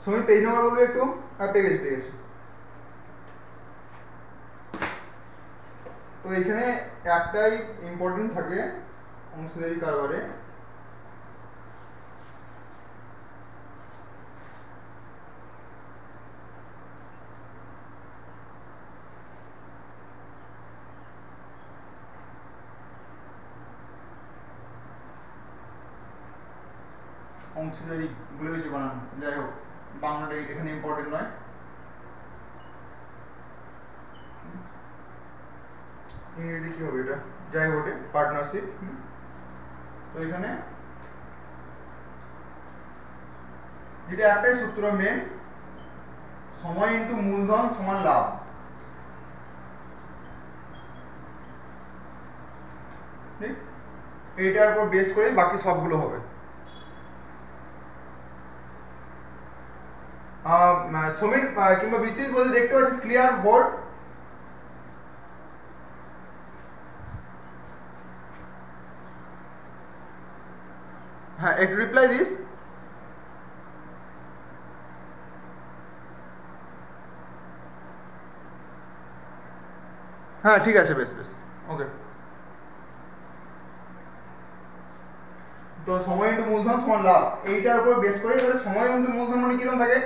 সময় page number বলবে একটু। হ্যাঁ পেয়ে গেছি পেয়ে গেছি। তো এখানে একটাই ইম্পর্টেন্ট থাকে অংশীদারি কারবারে, অংশীদারি ভুলে গেছি বানানো, যাই হোক বাংলাটা এখানে ইম্পর্টেন্ট নয়। ইংরেজি কি হবে এটা, যাই হোক পার্টনারশিপ। তো এখানে যেটা একটাই সূত্র মেন, সময় ইন্টু মূলধন সমান লাভ। ঠিক, এইটার উপর বেস করে বাকি সবগুলো হবে। সমীর কিংবা বিশ্বজিৎ বলতে দেখতে পাচ্ছিস ক্লিয়ার বোর্ড? হ্যাঁ একটু রিপ্লাই দিস। হ্যাঁ ঠিক আছে, বেশ বেশ ওকে। তো সময় ইন্টু মূলধন সমান লাভ, এইটার উপর বেস করে এবারে সময় ইন্টু মূলধন মানে কিরকম থাকে,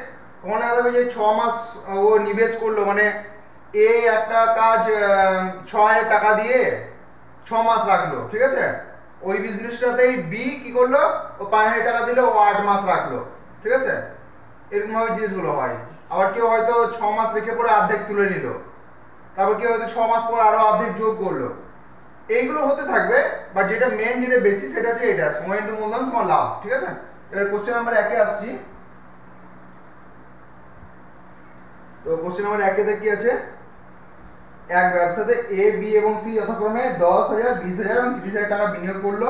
ওখানে দেখা যাবে যে 6 মাস ও নিবেশ করলো, মানে এ একটা কাজ 6,000 টাকা দিয়ে 6 মাস রাখলো, ঠিক আছে। ওই বিজনেসটাতেই বি কি করলো, ও 5,000 টাকা দিলে ও 8 মাস রাখলো, ঠিক আছে। এরকম ভাবে জিনিসগুলো হয়। আবার কেউ হয়তো 6 মাস রেখে পরে অর্ধেক তুলে নিল, তারপর কেউ হয়তো 6 মাস পর আরো অর্ধেক যোগ করলো, এইগুলো হতে থাকবে। বাট যেটা মেন, যেটা বেশি, সেটা হচ্ছে এটা সময় ইন্টু মূলধন সমান লাভ, ঠিক আছে। এবার কোশ্চেন নাম্বার 1 এ আসছি। তো কোশ্চেন নাম্বার 1 এ কি আছে, এক ব্যবসাতে এ বি এবং সি যথাক্রমে 10,000, 20,000 এবং 30,000 টাকা বিনিয়োগ করলো,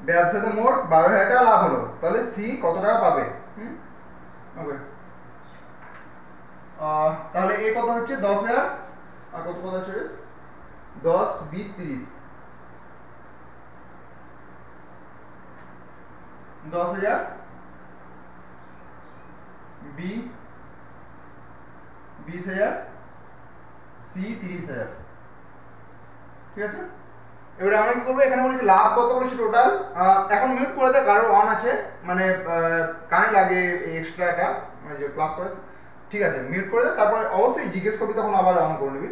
ব্যবসাতে মোট 12,000 টাকা লাভ হলো, তাহলে সি কত টাকা পাবে? ওকে, তাহলে এ কত হচ্ছে 10,000 আর কত কত আছে, 10, 20, 30, 10,000 বি 20,000 সি 30,000, ঠিক আছে। এবারে আমরা কি করবো, এখানে বলেছি লাভ কত বলেছি টোটাল। এখন মিউট করে দে, কারোর অন আছে, মানে কানে লাগে এক্সট্রাটা, মানে যে ক্লাস করে, ঠিক আছে মিউট করে দে। তারপরে অবশ্যই জিজ্ঞেস করবি, তখন আবার অন করে নিবি।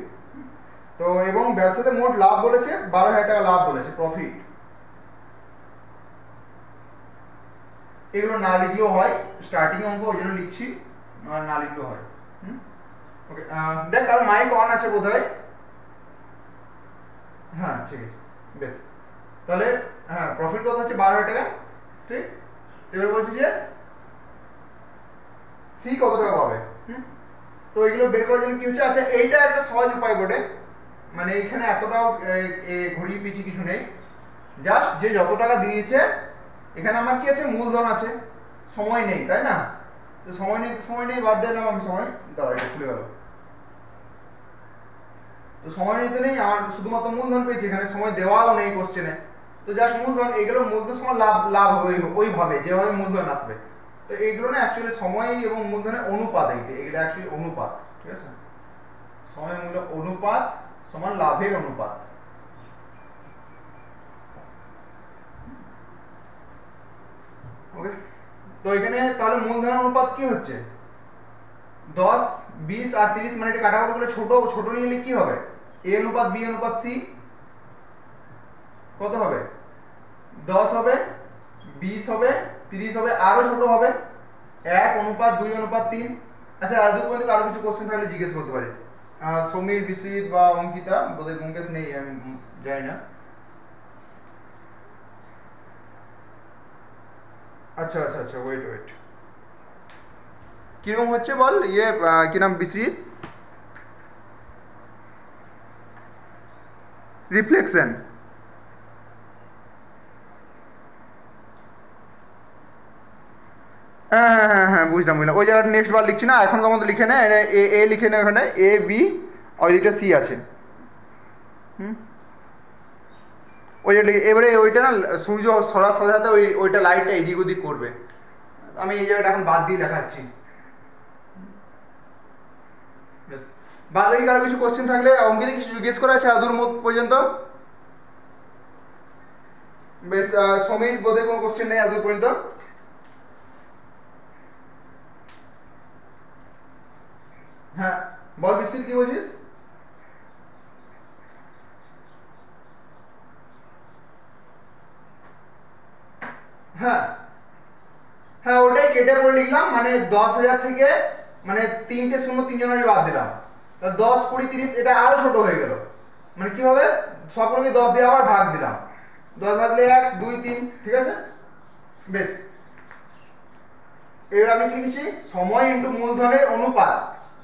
তো এবং ব্যবসাতে মোট লাভ বলেছে 12,000 টাকা লাভ বলেছে, প্রফিট। এগুলো না লিখলেও হয়, স্টার্টিং অঙ্ক ওই জন্য লিখছি, না লিখলেও হয়। ওকে, দেখ কারণ মাইক অন আছে বোধহয়। হ্যাঁ ঠিক আছে, বেশ। তাহলে হ্যাঁ প্রফিট কত হচ্ছে 12,000 টাকা, ঠিক। এবার বলছি যে সি কত টাকা পাবে। তো এগুলো বের করার জন্য কি হচ্ছে, আচ্ছা এইটা একটা সহজ উপায় বটে, মানে এইখানে এতটাও ঘুরিয়ে পিছিয়ে কিছু নেই। জাস্ট যে যত টাকা দিয়েছে, এখানে আমার কি আছে, মূলধন আছে, সময় নেই, তাই না। তো সময় নেই, তো সময় নেই বাদ দিলাম আমি, সময় দাঁড়া এটা খুলে গেল। তো সময় নিতে নেই, আমার শুধুমাত্র মূলধন পেয়েছি, এখানে সময় দেওয়াও নেই কোশ্চেনে। তো জাস্ট মূলধন, এগুলো মূলধন সমান লাভ, লাভ হবে ওইভাবে যেভাবে মূলধন আসবে। তো এইগুলো না অ্যাকচুয়ালি সময় এবং মূলধনের অনুপাত, এগুলো অ্যাকচুয়ালি অনুপাত, ঠিক আছে। সময় মূল্য অনুপাত সমান লাভের অনুপাত। ওকে, তো এখানে তাহলে মূলধন অনুপাত কি হচ্ছে, 10, 20 আর 30, মানে এটা কাটাকুটি করে ছোট ছোট নিলে কি হবে, এ অনুপাত বি অনুপাত সি কত হবে, 10 হবে, 20 হবে, 30 হবে, আরো ছোট হবে 1:2:3। আচ্ছা আজ পর্যন্ত আরো কিছু কোশ্চেন থাকলে জিজ্ঞেস করতে পারিস। সমীর, বিশ্বজিৎ বা অঙ্কিতা, বোধহয় মুকেশ নেই, আমি জানি না। আচ্ছা আচ্ছা আচ্ছা, ওয়েট ওয়েট, কিরকম হচ্ছে বল, ইয়ে কি নাম, বিশ্বজিৎ? রিফ্লেকশন, হ্যাঁ হ্যাঁ হ্যাঁ হ্যাঁ বুঝলাম বুঝলাম, ওই জায়গাটা নেক্সট বার লিখছি না, এখনকার মতো লিখে নে, এ এ লিখে নে, ওখানে এ বি, ওই দিকটা সি আছে। ওই এবারে ওইটা না সূর্য সরার সাথে সাথে ওইটা লাইটটা এদিক ওদিক করবে, আমি এই জায়গাটা এখন বাদ দিয়ে দেখাচ্ছি। বেশ, বাকি কারো কিছু কোশ্চেন থাকলে অঙ্কিতে কিছু জিজ্ঞেস করা আছে আদুর মত পর্যন্ত? বেশ, সমীর বোধহয় কোনো কোশ্চেন নেই আদুর পর্যন্ত। হ্যাঁ বল বিশ্বজিৎ, কি বলছিস? হ্যাঁ হ্যাঁ, ওটাই কেটে পড়ে লিখলাম, মানে 10,000 থেকে মানে 3টে শূন্য 3 জনেরই বাদ দিলাম, তাহলে 10, 20, 30 এটা আরো ছোট হয়ে গেল। মানে কিভাবে? সবগুলোকে 10 দিয়ে আবার ভাগ দিলাম, 10 ভাগলে 1, 2, 3, ঠিক আছে? বেশ, এবার আমি কি লিখেছি, সময় ইনটু মূলধনের অনুপাত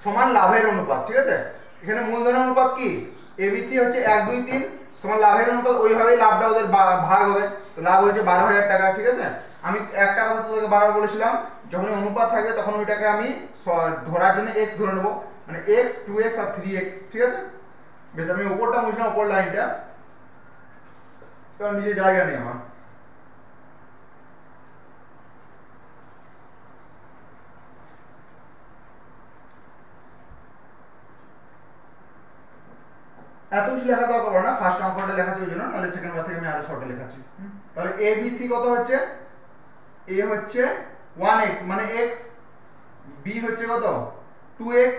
সমান লাভের অনুপাত, ঠিক আছে? এখানে মূলধনের অনুপাত কি, এবিসি হচ্ছে 1, 2, 3 সমান লাভের অনুপাত, ওইভাবেই লাভটা ওদের ভাগ হবে, তো লাভ হয়েছে 12,000 টাকা, ঠিক আছে? আমি একটা কথা তোদেরকে বারবার বলেছিলাম, যখন অনুপাত থাকবে তখন ওইটাকে আমি ধরার জন্য x ধরে নেবো, মানে x, 2x আর 3x, ঠিক আছে? বেশ, আমি উপরটা মুছলাম, উপর লাইনটা, কারণ নিজের জায়গা নেই আমার। এত কিছু লেখা দরকার পড়ে না, ফার্স্ট অঙ্কটা লেখাচ্ছি ওই জন্য, নাহলে সেকেন্ড বার থেকে আমি আরো শর্টে লেখাচ্ছি। তাহলে এ বি সি কত হচ্ছে, এ হচ্ছে 1x মানে x, বি হচ্ছে কত 2x,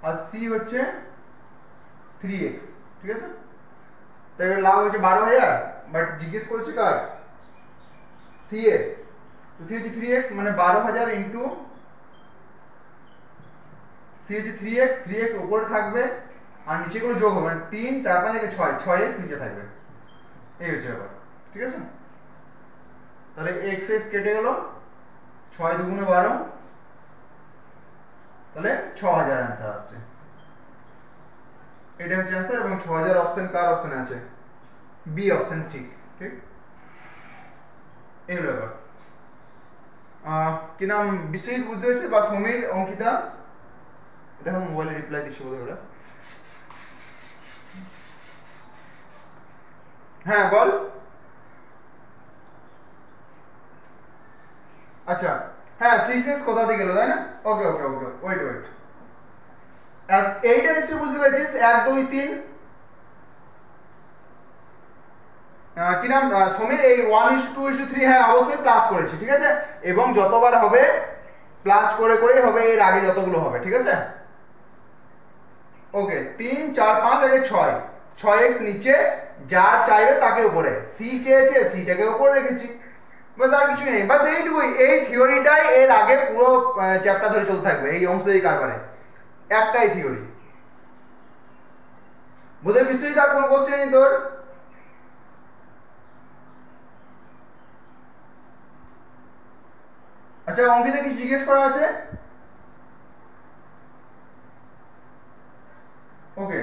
আর সি হচ্ছে 3x, ঠিক আছে? তাই লাভ হচ্ছে 12,000, বাট জিজ্ঞেস করছে কার, সি এ, তো সি হচ্ছে 3x মানে 12,000 ইন্টু সি হচ্ছে 3x, 3x উপরে থাকবে আর নিচে গুলো যোগ হবে, মানে 3, 4, 5 থেকে 6, 6x নিচে থাকবে, এই হচ্ছে ব্যাপার, ঠিক আছে? তাহলে x x কেটে গেল, 6 দুগুণে 12, তাহলে 6,000 অ্যান্সার আসছে, এটা হচ্ছে অ্যান্সার। এবং 6,000 অপশন কার অপশনে আছে, বি অপশন, ঠিক ঠিক, এই হলো ব্যাপার। কি নাম, বিশ্বজিৎ বুঝতে পেরেছে, বা সমীর, অঙ্কিতা? দেখো মোবাইলে রিপ্লাই দিচ্ছি বোধহয় ওরা। হ্যাঁ বল। আচ্ছা, হ্যাঁ 6x কোথা থেকে গেল, তাই না? ওকে ওকে ওকে, ওয়েট ওয়েট, এইটা নিশ্চয়ই বুঝতে পেরেছিস, 1, 2, 3, কি নাম সমীর, এই 1:2:3, হ্যাঁ অবশ্যই প্লাস করেছি, ঠিক আছে? এবং যতবার হবে প্লাস করে করেই হবে, এর আগে যতগুলো হবে, ঠিক আছে? ওকে, 3, 4, 5 আগে 6, 6x নিচে, যার চাইবে তাকে উপরে, সি চেয়েছে সিটাকে উপরে রেখেছি, বাস আর কিছুই নেই, বাস এইটুকুই। এই থিওরিটাই এর আগে পুরো চ্যাপ্টার ধরে চলতে থাকবে, এই অংশী কারবারে একটাই থিওরি। বুঝে বিশ্বজিৎ, আর কোনো কোশ্চেন নেই তোর? আচ্ছা, অঙ্কিতে কিছু জিজ্ঞেস করা আছে? ওকে,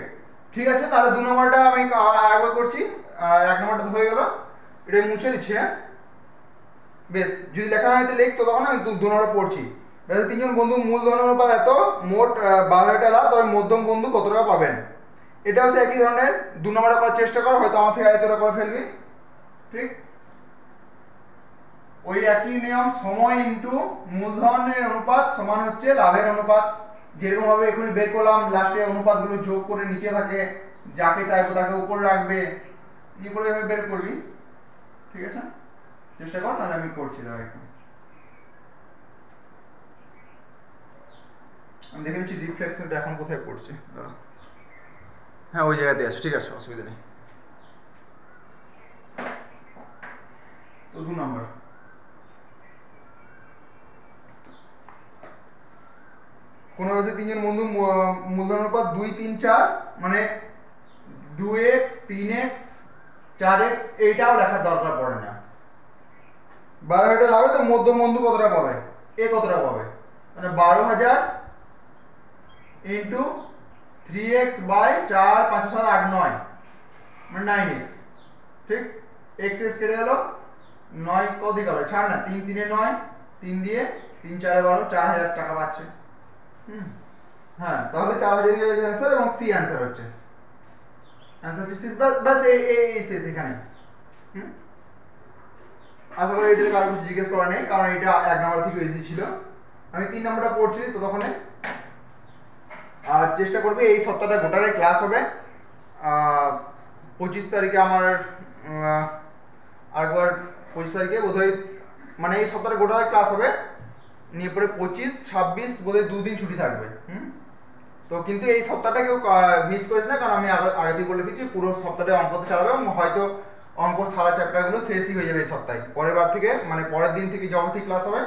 ঠিক আছে, তাহলে 2 নম্বরটা আমি আরেকবার করছি, 1 নম্বরটা হয়ে গেল, এটা মুছে দিচ্ছি, হ্যাঁ? বেশ, যদি লেখা না হয় তো লিখ, তো তখন আমি 2 নম্বর পড়ছি। বেশ, 3 জন বন্ধু মূলধন অনুপাত এত, মোট 12,000 লাভ, তবে মধ্যম বন্ধু কত টাকা পাবেন? এটা হচ্ছে একই ধরনের, 2 নম্বরটা করার চেষ্টা কর, হয়তো আমার থেকে আয়তটা করে ফেলবি, ঠিক? ওই একই নিয়ম, সময় ইনটু মূলধনের অনুপাত সমান হচ্ছে লাভের অনুপাত, যেরকম ভাবে এখনই বের করলাম, লাস্টে অনুপাতগুলো যোগ করে নিচে থাকে, যাকে চাইবো তাকে উপরে রাখবে, এই করে এভাবে বের করবি, ঠিক আছে? চেষ্টা কর, নাহলে আমি করছি, দাঁড়া একটু আমি দেখে নিচ্ছি রিফ্লেকশনটা এখন কোথায় পড়ছে, দাঁড়া। হ্যাঁ ওই জায়গাতে আছে, ঠিক আছে, অসুবিধা নেই। তো 2 নম্বর, কোনো কাছে 3 জন বন্ধু মূলধন অনুপাত 2, 3, 4 মানে 2x, 3x, 4x, এইটাও লেখার দরকার পড়ে না। 12,000 লাভে তো মধ্যম বন্ধু কতটা পাবে, এ কতটা পাবে, মানে 12,000 ইন্টু 3x বাই 4, 5, 7, 8, 9 মানে 9x, ঠিক? x x কেটে গেল, 9 কদিকে হবে, ছাড় না, 3, 3 এ 9, 3 দিয়ে 3, 4 এ 12, 4,000 টাকা পাচ্ছে। হ্যাঁ, তাহলে 4,000 এর অ্যান্সার, এবং সি অ্যান্সার হচ্ছে, অ্যান্সার হচ্ছে বাস বাস, এই শেষ এখানে। আশা করি এটাতে কারো কিছু জিজ্ঞেস করা নেই, কারণ এটা 1 নম্বর থেকে ইজি ছিল। আমি 3 নম্বরটা পড়ছি, তো তখন আর চেষ্টা করবে এই সপ্তাহটা গোটারে ক্লাস হবে। 25 তারিখে আমার আরেকবার 25 তারিখে বোধহয়, মানে এই সপ্তাহে গোটারে ক্লাস হবে, নিয়ে পরে 25-26 বোধহয় 2 দিন ছুটি থাকবে। তো কিন্তু এই সপ্তাহটা কেউ মিস করিস না, কারণ আমি আগে থেকে বলে দিচ্ছি পুরো সপ্তাহটা অঙ্কতে চালাবে এবং হয়তো অঙ্ক সারা চ্যাপ্টারগুলো শেষই হয়ে যাবে এই সপ্তাহে। পরের বার থেকে মানে পরের দিন থেকে যখন থেকে ক্লাস হবে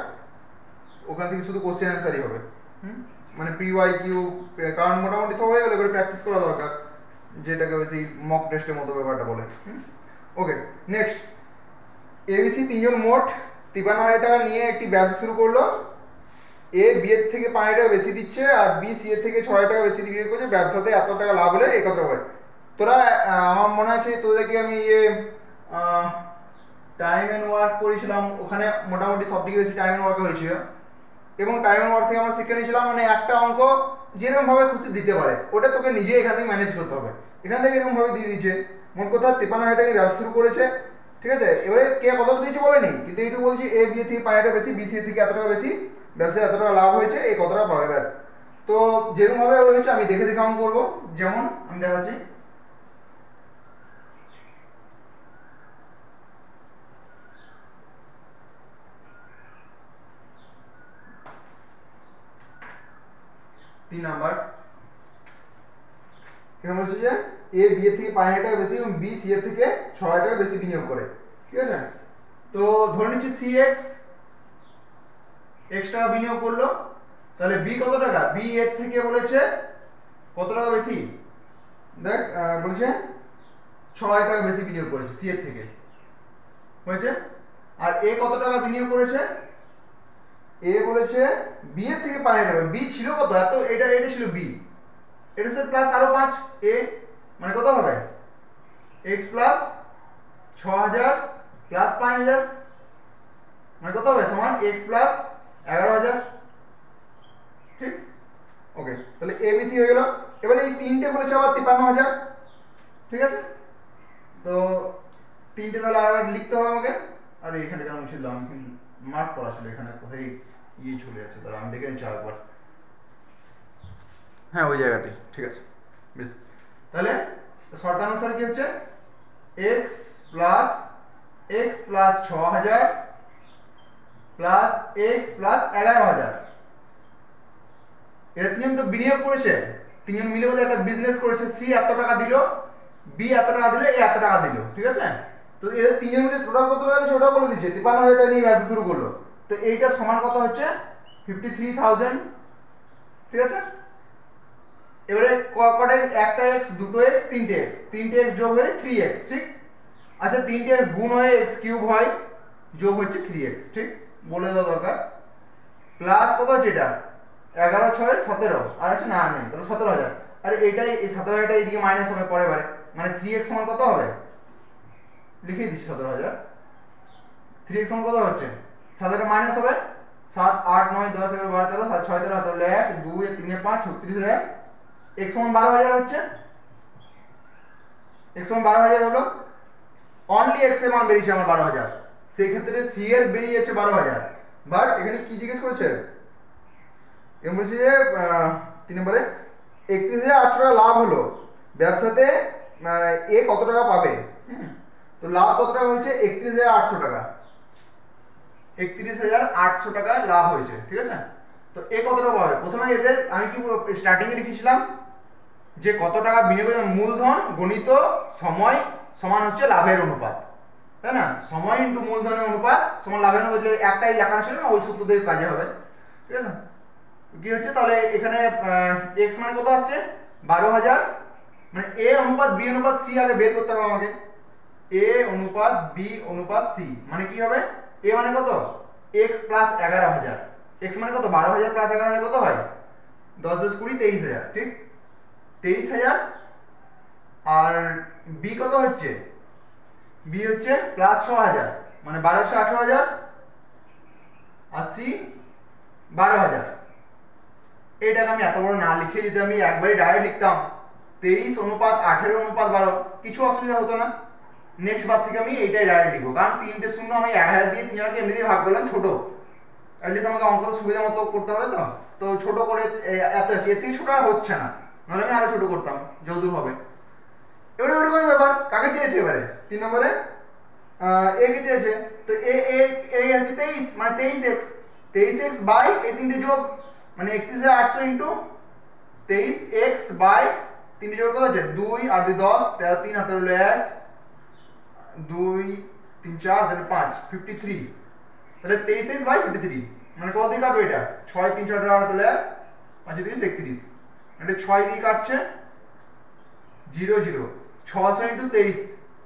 ওখান থেকে শুধু কোশ্চেন অ্যান্সারই হবে। মানে পিওয়াই কিউ, কারণ মোটামুটি সব হয়ে গেলে এবারে প্র্যাকটিস করা দরকার, যেটাকে ওই মক টেস্টের মতো ব্যাপারটা বলে। ওকে, নেক্সট। এবিসি তিনজন মোট 53,000 টাকা নিয়ে একটি ব্যবসা শুরু করলো। এ বি এর থেকে 5,000 টাকা বেশি দিচ্ছে আর বি সি এর থেকে 6,000 টাকা বেশি বিক্রি করছে, ব্যবসাতে এত টাকা লাভ হলে একত্র হয়। তোরা আমার মনে আছে তোদেরকে আমি টাইম অ্যান্ড ওয়ার্ক করেছিলাম, ওখানে মোটামুটি সব থেকে বেশি টাইম অ্যান্ড ওয়ার্ক হয়েছিল, এবং টাইম অ্যান্ড ওয়ার্ক থেকে আমরা শিখে নিয়েছিলাম মানে একটা অঙ্ক যেরকমভাবে খুশি দিতে পারে ওটা তোকে নিজে এখান থেকে ম্যানেজ করতে হবে। এখান থেকে এরকমভাবে দিয়ে দিচ্ছে, মোট কথা 53,000 টাকা ব্যবসা শুরু করেছে, ঠিক আছে। এবারে কে কতটা দিয়েছে বলেনি, কিন্তু এইটুকু বলছি এ বি এর থেকে 5,000 টাকা বেশি, বি সি এর থেকে এত টাকা বেশি, ব্যবসায় এত টাকা লাভ হয়েছে, এই কতটা পাবে ব্যাস। তো যেরকমভাবে হয়েছে আমি দেখে দেখে অঙ্ক করবো, যেমন আমি দেখাচ্ছি। তিন নাম্বার এখানে বলছে যে এ বি এর থেকে 5,000 টাকা বেশি এবং বি সি এর থেকে 6,000 টাকা বেশি বিনিয়োগ করে, ঠিক আছে। তো ধরে নিচ্ছি সি এক্স টাকা বিনিয়োগ করলো, তাহলে বি কত টাকা, বি এর থেকে বলেছে কত টাকা বেশি, দেখ বলেছে 6,000 টাকা বেশি বিনিয়োগ করেছে সি এর থেকে, হয়েছে। আর এ কত টাকা বিনিয়োগ করেছে, এ বলেছে বি এর থেকে 5,000 টাকা, বি ছিল কত, এত এটা ছিল বি, এটা সাথে প্লাস আরো 5 এ, মানে কত হবে এক্স প্লাস 6,000 প্লাস 5,000, মানে কত হবে সমান এক্স প্লাস 11,000, ঠিক। ওকে, তাহলে এবিসি হয়ে গেল। এবারে এই তিনটে বলেছে আবার 53,000, ঠিক আছে। তো তিনটে তাহলে আর লিখতে হবে আমাকে। আর এখানে কেন মুছে দিলাম, কিন্তু মার্ক করা ছিল এখানে, কোথায় চলে যাচ্ছে, তাহলে আমি দেখে নিচ্ছি আরেকবার। হ্যাঁ, ওই জায়গাতে, ঠিক আছে, বেশ। তাহলে শর্তানুসারে কি হচ্ছে, x plus 6,000 plus x plus 11,000, এটা তিনজন তো বিনিয়োগ করেছে, তিনজন মিলে বোধহয় একটা বিজনেস করেছে, সি এত টাকা দিল, বি এত টাকা দিল, এ এত টাকা দিল, ঠিক আছে। তো এদের তিনজন মিলে টোটাল কত টাকা দিচ্ছে ওটা বলে দিচ্ছে, 53,000 টাকা নিয়ে ব্যবসা শুরু করলো। তো এইটা সমান কত হচ্ছে 53,000, ঠিক আছে। এবারে কটা একটা এক্স, দুটো এক্স, তিনটে এক্স যোগ হয়ে 3x, ঠিক। আচ্ছা 3x গুণ হয়ে x কিউব হয়, যোগ হচ্ছে 3x, ঠিক, বলে দেওয়া দরকার। প্লাস কত হচ্ছে এটা 11 6 17, আর আছে না নেই, তাহলে 17,000। আর এইটাই এই 17,000টা এইদিকে মাইনাস হবে পরের বারে, মানে 3x সমান কত হবে, লিখে দিচ্ছি 17,000। 3x সমান কত হচ্ছে, 7 মাইনাস হবে, 7 8 9 10 11 12 13 7 6 13, তাহলে 1 2 3 5 36,000, x সমান 12,000 হচ্ছে, x সমান 12,000 হলো। অনলি x এর মান বেরিয়েছে আমার 12,000, সেই ক্ষেত্রে সি এর বেরিয়েছে 12,000, বাট এখানে কি জিজ্ঞেস করেছে, এখানে বলছে যে 3 নম্বরে 31,800 টাকা লাভ হলো, ব্যবসাতে এ কত টাকা পাবে। তো লাভ কত টাকা হয়েছে 31,800 টাকা, 31,800 টাকা লাভ হয়েছে, ঠিক আছে। তো এ কত টাকা পাবে, প্রথমে এদের আমি কি স্টার্টিং এ লিখেছিলাম যে কত টাকা বিনিয়োগের মূলধন গণিত সময় সমান হচ্ছে লাভের অনুপাত, তাই না। সময় ইন্টু মূলধনের অনুপাত সমান লাভের অনুপাত, একটাই লেখা ছিল না, ওই সূত্র দিয়ে কাজে হবে, ঠিক আছে। কি হচ্ছে তাহলে এখানে x মানে কত আসছে 12,000, মানে a অনুপাত b অনুপাত c আগে বের করতে হবে আমাকে, a অনুপাত b অনুপাত c, মানে কি হবে a মানে কত x প্লাস 11,000, x মানে কত 12,000 প্লাস 11,000 কত হয় 10 10 20 23,000, ঠিক 23,000। আর b কত হচ্ছে, b হচ্ছে প্লাস 6,000, মানে 1200 18,000, আর c 12,000। এইটাকে আমি এত বড় না লিখে যদি আমি একবারে ডাইরেক্ট লিখতাম 23 অনুপাত 18 অনুপাত 12, কিছু অসুবিধা হতো না। নেক্সট বার থেকে আমি এইটাই ডাইরেক্ট লিখবো, কারণ তিনটে শূন্য আমি 1000 দিয়ে তিনজনকে এমনি দিয়ে ভাগ করলাম, ছোট অ্যাটলিস্ট আমাকে অঙ্ক সুবিধা মতো করতে হবে, তো তো ছোট করে এত আছে, এর থেকে ছোট আর হচ্ছে না, নাহলে আমি আরো ছোট করতাম যতদূর হবে। এবারে ওরকমই ব্যাপার, কাকে চেয়েছে এবারে 3 নম্বরে এ কে চেয়েছে, তো এ এ এ হচ্ছে 23, মানে 23x, 23x বাই এই তিনটে যোগ, মানে 31,800 ইন্টু 23x বাই তিনটে যোগ কত হচ্ছে 2 আর 2 10, 13 3 হাতে হলো 1 2 3 4 তাহলে 5 53, তাহলে 23x বাই 53, মানে কত দিয়ে কাটবে এটা 6 3 4 8 তাহলে 5 3 31, মানে 6 দিয়ে কাটছে 0 0, 600 ইন্টু 23,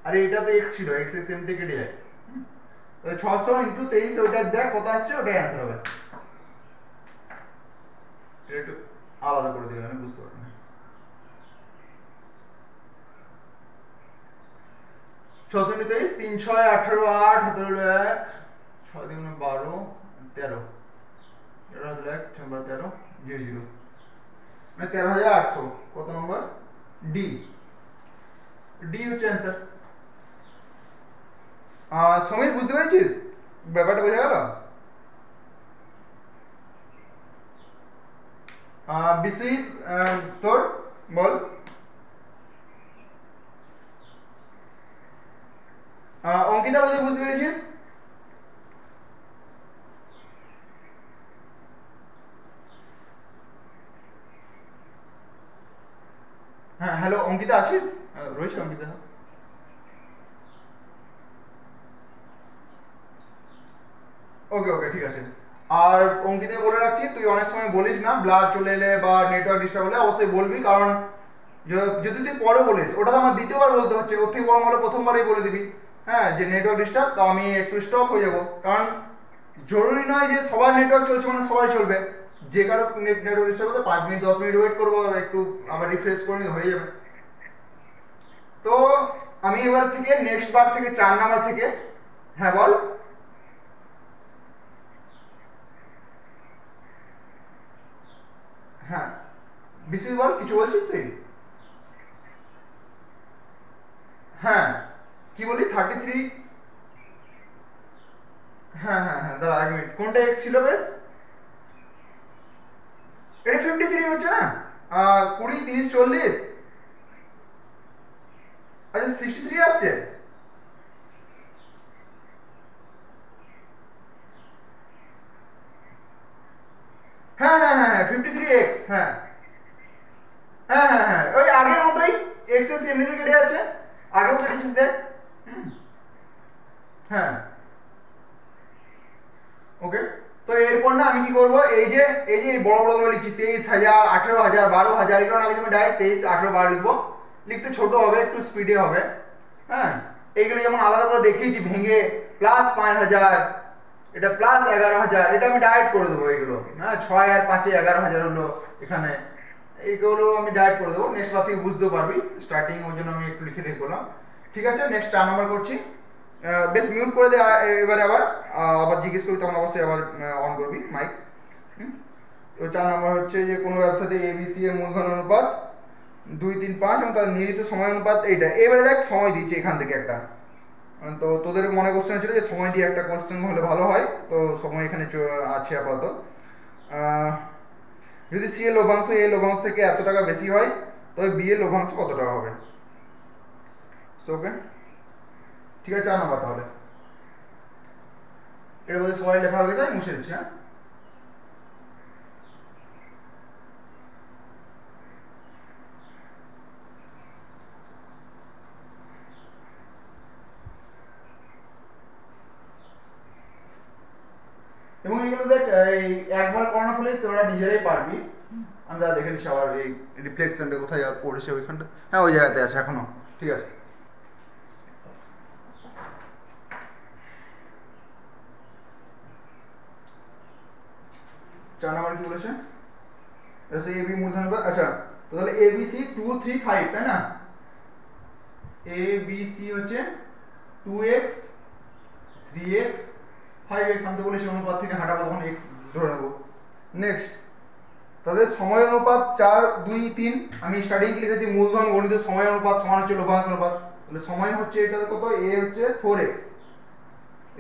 আরে এটা তো x ছিল, x x এমনি কেটে যায়, তাহলে 600 ইন্টু 23 ওইটা দেখ কত আসছে, ওটাই অ্যান্সার হবে। এটা একটু আলাদা করে দিবেন, আমি বুঝতে পারবেন। 600 ইন্টু 23 3 6 18 8 হাতে হলো 1 6 2 12 13, এটা হলো 1 6 13 0 0, মানে 13,800, কত নম্বর ডি, ডি হচ্ছে অ্যান্সার। সমীর বুঝতে পেরেছিস ব্যাপারটা, বোঝা গেল? বিশ্বজিৎ তোর বল। অঙ্কিতা বোধহয় বুঝতে পেরেছিস? হ্যাঁ হ্যালো অঙ্কিতা আছিস? রয়েছে অঙ্কিতা? ওকে ওকে ঠিক আছে। আর অঙ্কিতা বলে রাখছি, তুই অনেক সময় বলিস না, ব্লার চলে এলে বা নেটওয়ার্ক ডিস্টার্ব হলে অবশ্যই বলবি, কারণ যদি তুই পরে বলিস ওটা তো আমার দ্বিতীয়বার বলতে হচ্ছে, ওর থেকে বরং হলে প্রথমবারই বলে দিবি, হ্যাঁ যে নেটওয়ার্ক ডিস্টার্ব, তো আমি একটু স্টপ হয়ে যাব, কারণ জরুরি নয় যে সবার নেটওয়ার্ক চলছে মানে সবাই চলবে, যে কারো নেটওয়ার্ক ডিস্টার্ব হতে 5 মিনিট 10 মিনিট ওয়েট করবো, একটু আবার রিফ্রেশ করে নিলে হয়ে যাবে। তো আমি এবার থেকে নেক্সট বার থেকে 4 নাম্বার থেকে, হ্যাঁ বল। হ্যাঁ বিশ্বজিৎ বল, কিছু বলছিস তুই? হ্যাঁ কি বলি 33, হ্যাঁ হ্যাঁ হ্যাঁ দাঁড়া 1 মিনিট, কোনটা এক্স ছিল বেশ? এটা 53 হচ্ছে না, 20 30 40, আচ্ছা 63 আসছে। হ্যাঁ হ্যাঁ হ্যাঁ হ্যাঁ 53x, হ্যাঁ হ্যাঁ হ্যাঁ হ্যাঁ ওই আগের মতোই, এক্স এস এমনিতে কেটে যাচ্ছে, আগেও কেটেছিস দেখ। হুম, হ্যাঁ ওকে। তো এরপর না আমি কি করব, এই যে বড় বড় গুলো লিখছি 23,000 18,000 12,000, এগুলো না লিখে আমি ডাইরেক্ট 23 18 12 লিখবো, লিখতে ছোট হবে একটু স্পিডে হবে, হ্যাঁ। এইগুলো যেমন আলাদা করে দেখিয়েছি ভেঙে, প্লাস 5,000, এটা প্লাস 11,000, এটা আমি ডাইরেক্ট করে দেবো এইগুলো, হ্যাঁ 6 আর 5 11,000 হলো এখানে, এইগুলো আমি ডাইরেক্ট করে দেবো, নেক্সট বার থেকে বুঝতেও পারবি, স্টার্টিং ওই জন্য আমি একটু লিখে করলাম। ঠিক আছে নেক্সট 4 নাম্বার করছি, বেশ মিউট করে দে এবারে, আবার আবার জিজ্ঞেস করি তখন অবশ্যই আবার অন করবি মাইক। তো 4 নাম্বার হচ্ছে যে কোনো ব্যবসাতে এবিসি এর মূলধন অনুপাত 2 3 5 এবং তার নিয়োজিত সময় অনুপাত এইটা, এবারে দেখ সময় দিয়েছি এখান থেকে একটা, তো তোদের মনে কোশ্চেন ছিল যে সময় দিয়ে একটা কোশ্চেন হলে ভালো হয়, তো সময় এখানে আছে আপাতত। যদি সি এর লভ্যাংশ এ লভ্যাংশ থেকে এত টাকা বেশি হয় তবে বি এর লভ্যাংশ কত টাকা হবে? ওকে ঠিক আছে 4 নাম্বার তাহলে, এটা বলতে সবাই লেখা হয়ে গেছে, মুছে দিচ্ছি। হ্যাঁ এবং এগুলো দেখ এই একবার করানো ফলে তোরা নিজেরাই পারবি, আমি দাদা দেখে নিচ্ছি আবার এই রিফ্লেকশনটা কোথায় পড়েছে ওইখানটা, হ্যাঁ ওই জায়গাতে আছে এখনো, ঠিক আছে। 4 নাম্বার কি বলেছে, এসে এবি মূলধন হবে, আচ্ছা তো তাহলে এবিসি 2 3 5 তাই না, এবিসি হচ্ছে 2x 3x 5x, আমি তো বলেছি অনুপাত থেকে হাঁটাবো তখন x ধরে নেবো। নেক্সট তাদের সময় অনুপাত 4 2 3, আমি স্টার্টিং লিখেছি মূলধন গণিত সময় অনুপাত সমান হচ্ছে লভ্যাংশ অনুপাত, তাহলে সময় হচ্ছে এটা কত, a হচ্ছে 4x,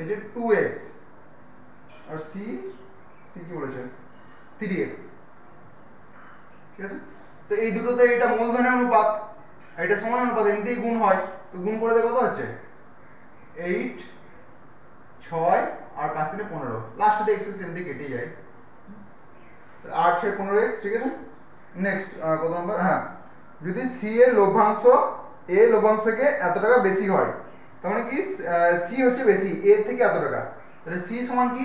এই যে 2x, আর c সি কি বলেছে 3x, ঠিক আছে। তো এই দুটোতে এটা মূলধনের অনুপাত, এটা সময় অনুপাত, এমনিতেই গুণ হয়, তো গুণ করে দেখো কত হচ্ছে 8, 6 আর 5 3 15, লাস্টে এক্স এমনি কেটে যায়, 8 6 15x, ঠিক আছে। নেক্সট কত নম্বর, হ্যাঁ, যদি সি এর লভ্যাংশ এ লভ্যাংশ থেকে এত টাকা বেশি হয়, তার মানে কি সি হচ্ছে বেশি এ থেকে এত টাকা, তাহলে সি সমান কি,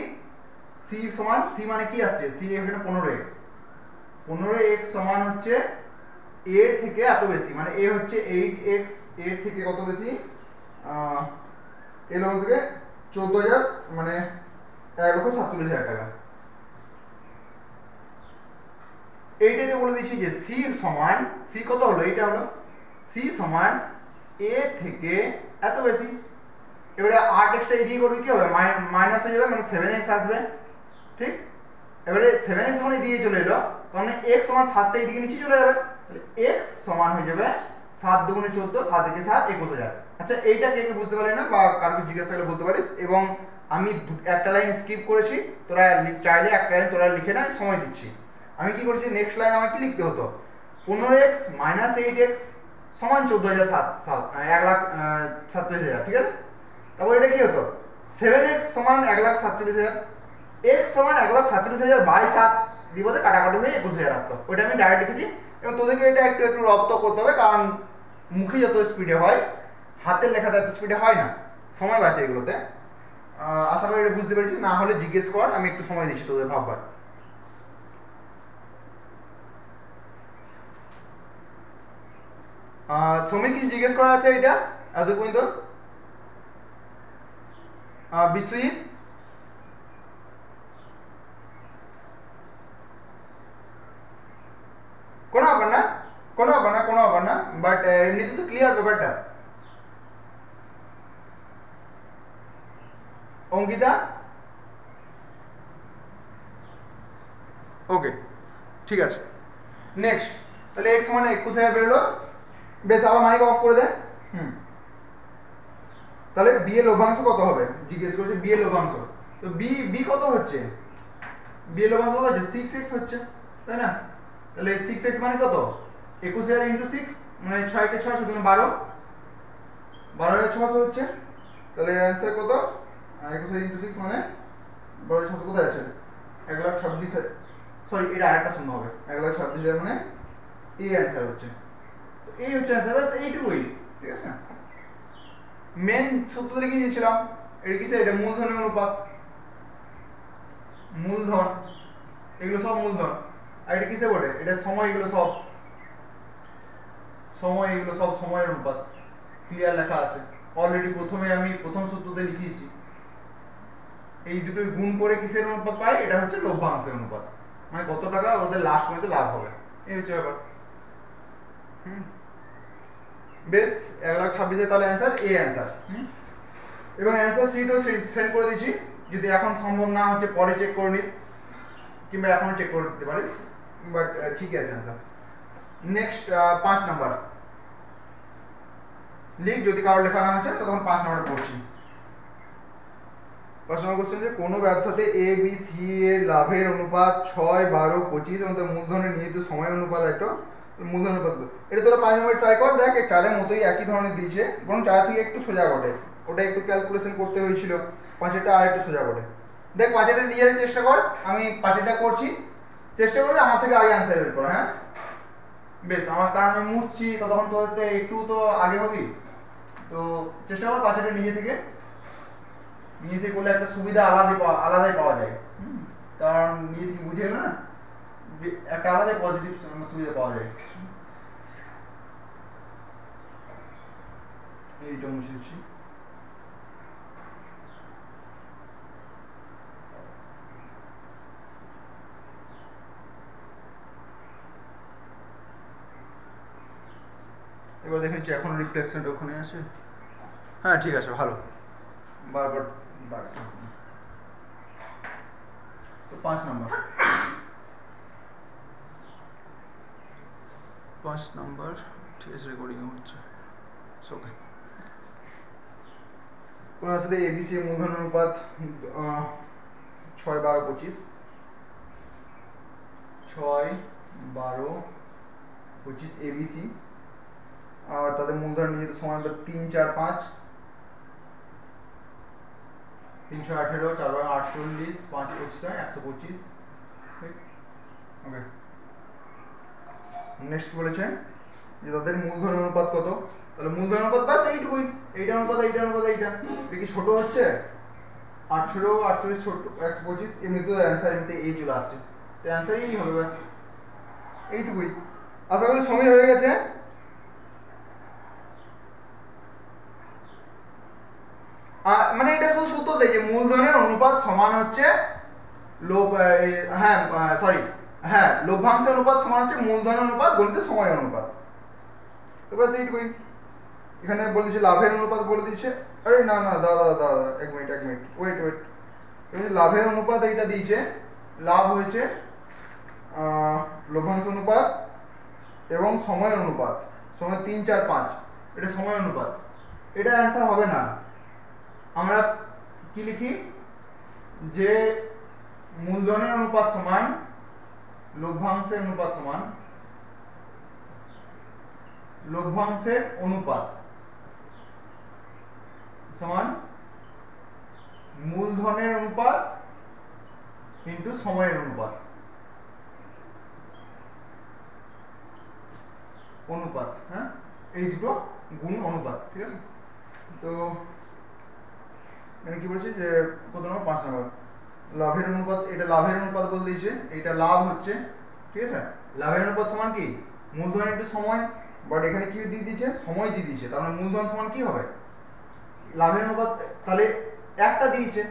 সি সমান, সি মানে কি আসছে, সি এখানে 15x, 15x সমান হচ্ছে এ থেকে এত বেশি, মানে এ হচ্ছে 8x, এর থেকে কত বেশি, এ লভ্যাংশ থেকে 14,000, মানে 1,47,000 টাকা। এইটাই তো বলে দিচ্ছি যে সি সমান, সি কত হলো, এইটা হলো সি সমান এ থেকে এত বেশি। এবারে 8x টা এদিকে করবে কি হবে, মাইনাস হয়ে যাবে, মানে 7x আসবে, ঠিক। এবারে 7x যখন এদিকে চলে এলো, তাহলে x সমান 7টা এদিকে নিচে চলে যাবে, তাহলে x সমান হয়ে যাবে 7 দুগুণে 14, 7 একে 7, 21,000। আচ্ছা, এইটা কে কে বুঝতে পারলি না বা কারোকে জিজ্ঞাসা করলে বলতে পারিস, এবং আমি একটা লাইন স্কিপ করেছি, তোরা চাইলে একটা লাইন তোরা লিখে না, আমি সময় দিচ্ছি। আমি কি করেছি, নেক্সট লাইন আমাকে কি লিখতে হতো, 15x মাইনাস 8x সমান 1,47,000, ঠিক আছে। তারপর এটা কি হতো, 7x সমান 1,47,000, x সমান 1,47,000 বাই 7 দিবতে কাটাকাটি হয়ে 21,000 আসতো, ওইটা আমি ডাইরেক্ট লিখেছি। এবং তোদেরকে এটা একটু একটু রপ্ত করতে হবে, কারণ মুখে যত স্পিডে হয় হাতের লেখাতে এত স্পিডে হয় না, সময় বাঁচে এগুলোতে। আশা করি এটা বুঝতে পেরেছিস, না হলে জিজ্ঞেস কর, আমি একটু সময় দিচ্ছি তোদের ভাববার। সমীর কিছু জিজ্ঞেস করা আছে এটা এত পর্যন্ত? বিশ্বজিৎ, কোনো ব্যাপার না, কোনো ব্যাপার না, কোনো ব্যাপার না, বাট এমনিতে তো ক্লিয়ার ব্যাপারটা। অঙ্কিতা, ওকে, ঠিক আছে। নেক্সট, তাহলে x মানে 21,000 বেরোলো, বেশ, আবার মাইক অফ করে দে। তাহলে বি এর লভ্যাংশ কত হবে জিজ্ঞেস করছে, বি এর লভ্যাংশ, তো বি বি কত হচ্ছে, বি এর লভ্যাংশ কত হচ্ছে, 6x হচ্ছে, তাই না। তাহলে 6x মানে কত, 21,000 ইন্টু 6, মানে 6 কে 6 সুতরাং 12,600 হচ্ছে। তাহলে অ্যান্সার কত, 21,000 ইন্টু 6 মানে 12,600, কোথায় আছে, 1,26,000, সরি এটা আরেকটা শূন্য হবে, 1,26,000 মানে এই অ্যান্সার হচ্ছে, তো এই হচ্ছে অ্যান্সার, বাস এইটুকুই, ঠিক আছে। মেন সূত্র লিখে দিয়েছিলাম, এটা কিসে, এটা মূলধনের অনুপাত, মূলধন, এগুলো সব মূলধন। আর এটা কিসে বটে, এটা সময়, এগুলো সব সময়, এগুলো সব সময়ের অনুপাত, ক্লিয়ার লেখা আছে অলরেডি, প্রথমে আমি প্রথম সূত্রতে লিখিয়েছি। এই দুটোই গুণ করে কিসের অনুপাত পাই, এটা হচ্ছে লভ্যাংশের অনুপাত, মানে কত টাকা ওদের লাস্ট মধ্যে লাভ হবে, এই হচ্ছে ব্যাপার। বেশ, 1,26,000 তাহলে অ্যান্সার, এ অ্যান্সার। এবং অ্যান্সার শিটও সেন্ড করে দিচ্ছি, যদি এখন সম্ভব না হচ্ছে পরে চেক করে নিস, কিংবা এখনো চেক করে দিতে পারিস, বাট ঠিক আছে অ্যান্সার। নেক্সট 5 নাম্বার লিখ, যদি কারো লেখা না হচ্ছে তখন 5 নাম্বার পড়ছি। 5 নম্বর কোশ্চেন, যে কোনো ব্যবসাতে এ বি সি এর লাভের অনুপাত 6, 12, 25 এবং তার মূলধনের নিহিত সময় অনুপাত একটা মূলধন অনুপাত। এটা তোরা 5 নম্বর ট্রাই কর, দেখ এই 4-এর মতোই একই ধরনের দিয়েছে, বরং 4 থেকে একটু সোজা বটে, ওটা একটু ক্যালকুলেশন করতে হয়েছিল, 5-এরটা আর একটু সোজা বটে। দেখ 5-এরটা নিজের চেষ্টা কর, আমি 5-এরটা করছি, চেষ্টা করবি আমার থেকে আগে অ্যান্সার বের কর, হ্যাঁ বেশ। আমার কারণ আমি মুছছি, ততক্ষণ তোদের একটু তো আগে হবি, তো চেষ্টা কর 5-এরটা নিজে থেকে করলে একটা সুবিধা আলাদাই পাওয়া যায়, কারণ নিজে থেকে বুঝে গেলে না একটা আলাদাই পজিটিভ সুবিধা পাওয়া যায়। এইটা মুছেছি, এবার দেখেছি এখন রিফ্লেকশনটা ওখানে আছে, হ্যাঁ ঠিক আছে, ভালো, বারবার দাগটা। তো 5 নম্বর, 5 নম্বর, ঠিক আছে, রেকর্ডিং হচ্ছে, ওকে। কোন আসলে এবিসি মূলধন অনুপাত 6, 12, 25, 6 12 25 ABC, আর তাদের মূলধন নিয়ে তো সময় 3 4 5 318 4 48 5 25 125। ওকে, নেক্সট বলেছে যে তাদের মূলধন অনুপাত কত। তাহলে মূলধন অনুপাত বাস এইটুকুই, এইটা অনুপাত এইটা অনুপাত এইটা। এটা কি ছোট হচ্ছে? 18 48 ছোট 125, এমনি তো অ্যান্সার এমনিতে এই চলে আসছে, তো অ্যান্সার এই হবে বাস এইটুকুই। আশা করি সময় হয়ে গেছে। মানে এটা শুধু সূত্র দেয় যে মূলধনের অনুপাত সমান হচ্ছে লভ্যাংশের অনুপাত সমান হচ্ছে মূলধনের অনুপাত গণিত সময় অনুপাত। তো ব্যাস এইটুকুই। এখানে বলে দিচ্ছে লাভের অনুপাত বলে দিচ্ছে। আরে না না দাদা দাদা এক মিনিট ওয়েট লাভের অনুপাত এইটা দিয়েছে, লাভ হয়েছে লভ্যাংশ অনুপাত এবং সময় অনুপাত, সময় 3 4 5, এটা সময় অনুপাত। এটা অ্যান্সার হবে না। আমরা কি লিখি যে মূলধনের অনুপাত সমান লভ্যাংশের অনুপাত সমান লভ্যাংশের অনুপাত সমান মূলধনের অনুপাত ইনটু সময়ের অনুপাত, হ্যাঁ এই দুটো গুণ অনুপাত। ঠিক আছে, তো মানে কি বলছি যে কত নম্বর 5 নম্বর লাভের অনুপাত, এটা লাভের অনুপাত বলে দিয়েছে, এটা লাভ হচ্ছে। ঠিক আছে, লাভের অনুপাত সমান কি মূলধন ইনটু সময়, বাট এখানে কি দিয়ে দিয়েছে সময় দিয়ে দিয়েছে, তার মানে মূলধন সমান কি হবে লাভের অনুপাত, তাহলে একটা দিয়েছে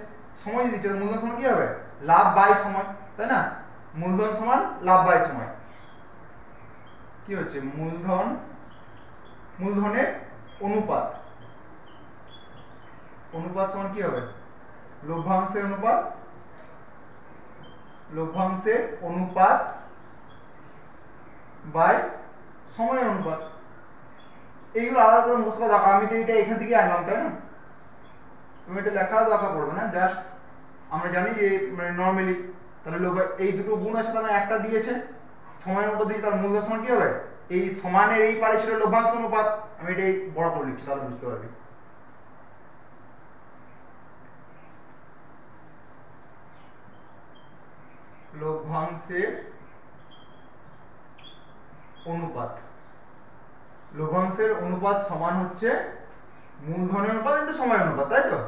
সময় দিয়ে দিয়েছে, মূলধন সমান কি হবে লাভ বাই সময়, তাই না? মূলধন সমান লাভ বাই সময় কি হচ্ছে মূলধনের অনুপাত সমান কি হবে লভ্যাংশের অনুপাত বাই সময়ের অনুপাত। এইগুলো আলাদা করে মুখস্থ করা দরকার, আমি তো এটা এখান থেকে আনলাম, তাই না? তুমি এটা লেখার দরকার পড়বে না, জাস্ট আমরা জানি যে মানে নর্মালি তাহলে এই দুটো গুণ আছে, তার মানে একটা দিয়েছে সময়ের অনুপাত দিয়েছে, তার মূলধন সমান কি হবে এই সমানের এই পারে ছিল লভ্যাংশ অনুপাত, আমি এটাই বড় করে লিখছি তাহলে বুঝতে পারবি। লভ্যাংশের অনুপাত সমান হচ্ছে মূলধনের অনুপাত ইনটু সময় অনুপাত, তাই তো?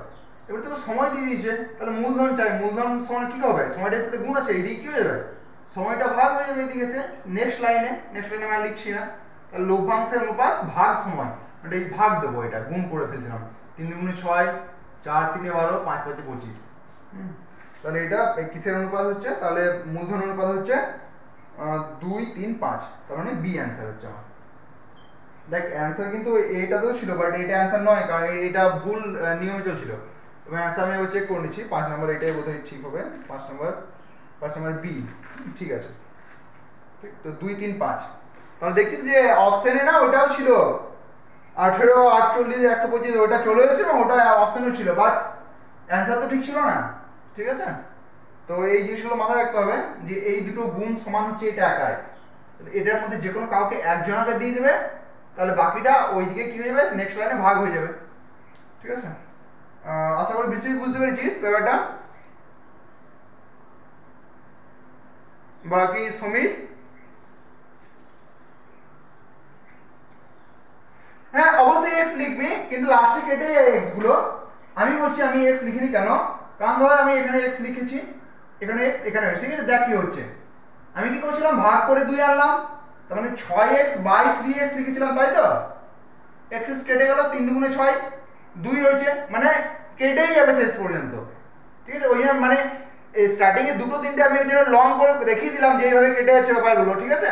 এবার তো সময় দিয়ে দিয়েছে, তাহলে মূলধন চাই, মূলধন সমান কি হবে সময়টার সাথে গুণ আছে, এইদিকে কি হয়ে যাবে সময়টা ভাগ হয়ে যাবে এদিকে এসে নেক্সট লাইনে আমি লিখছি না, তাহলে লভ্যাংশের অনুপাত ভাগ সময়, এটা এই ভাগ দেবো, এটা গুণ করে ফেলছিলাম 3 দুগুণে 6 4 3 12 5 5 25। তাহলে এটা কিসের অনুপাত হচ্ছে, তাহলে মূলধন অনুপাত হচ্ছে 2 3 5, তার মানে বি অ্যান্সার হচ্ছে আমার। দেখ অ্যান্সার কিন্তু এইটাতেও ছিল, বাট এটা অ্যান্সার নয়, কারণ এটা ভুল নিয়মে চলছিল। এবং অ্যান্সার আমি এবার চেক করে নিচ্ছি, 5 নম্বর এটাই বোধহয় ঠিক হবে, 5 নম্বর বি ঠিক আছে। ঠিক তো 2 3 5, তাহলে দেখছিস যে অপশনে না ওটাও ছিল 18 48 125, ওটা চলে এসেছে এবং ওটা অপশনেও ছিল, বাট অ্যান্সার তো ঠিক ছিল না। ঠিক আছে, তো এই জিনিসগুলো মাথায় রাখতে হবে যে এই দুটো গুণ সমান হচ্ছে এটা একাই, এটার মধ্যে যে কোনো কাউকে একজনকে দিয়ে দেবে, তাহলে বাকিটা ওইদিকে কি হয়ে যাবে নেক্সট লাইনে ভাগ হয়ে যাবে। ঠিক আছে, আশা করি বেশি বুঝতে পেরেছিস ব্যাপারটা। বাকি সমীর, হ্যাঁ অবশ্যই এক্স লিখবি, কিন্তু লাস্টে কেটে যায় এক্স গুলো। আমি বলছি আমি এক্স লিখিনি কেন, কারণ ধর আমি এখানে এক্স লিখেছি, এখানে এক্স এখানে এক্স, ঠিক আছে? দেখ কি হচ্ছে, আমি কি করছিলাম ভাগ করে 2 আনলাম, তার মানে 6x বাই 3x লিখেছিলাম, তাই তো? x কেটে গেল, 3 দুগুণে 6 2 রয়েছে, মানে কেটেই যাবে শেষ পর্যন্ত। ঠিক আছে, ওই জন্য মানে স্টার্টিং এ দুটো তিনটে আমি ওই জন্য লং করে দেখিয়ে দিলাম যে এইভাবে কেটে যাচ্ছে ব্যাপারগুলো। ঠিক আছে,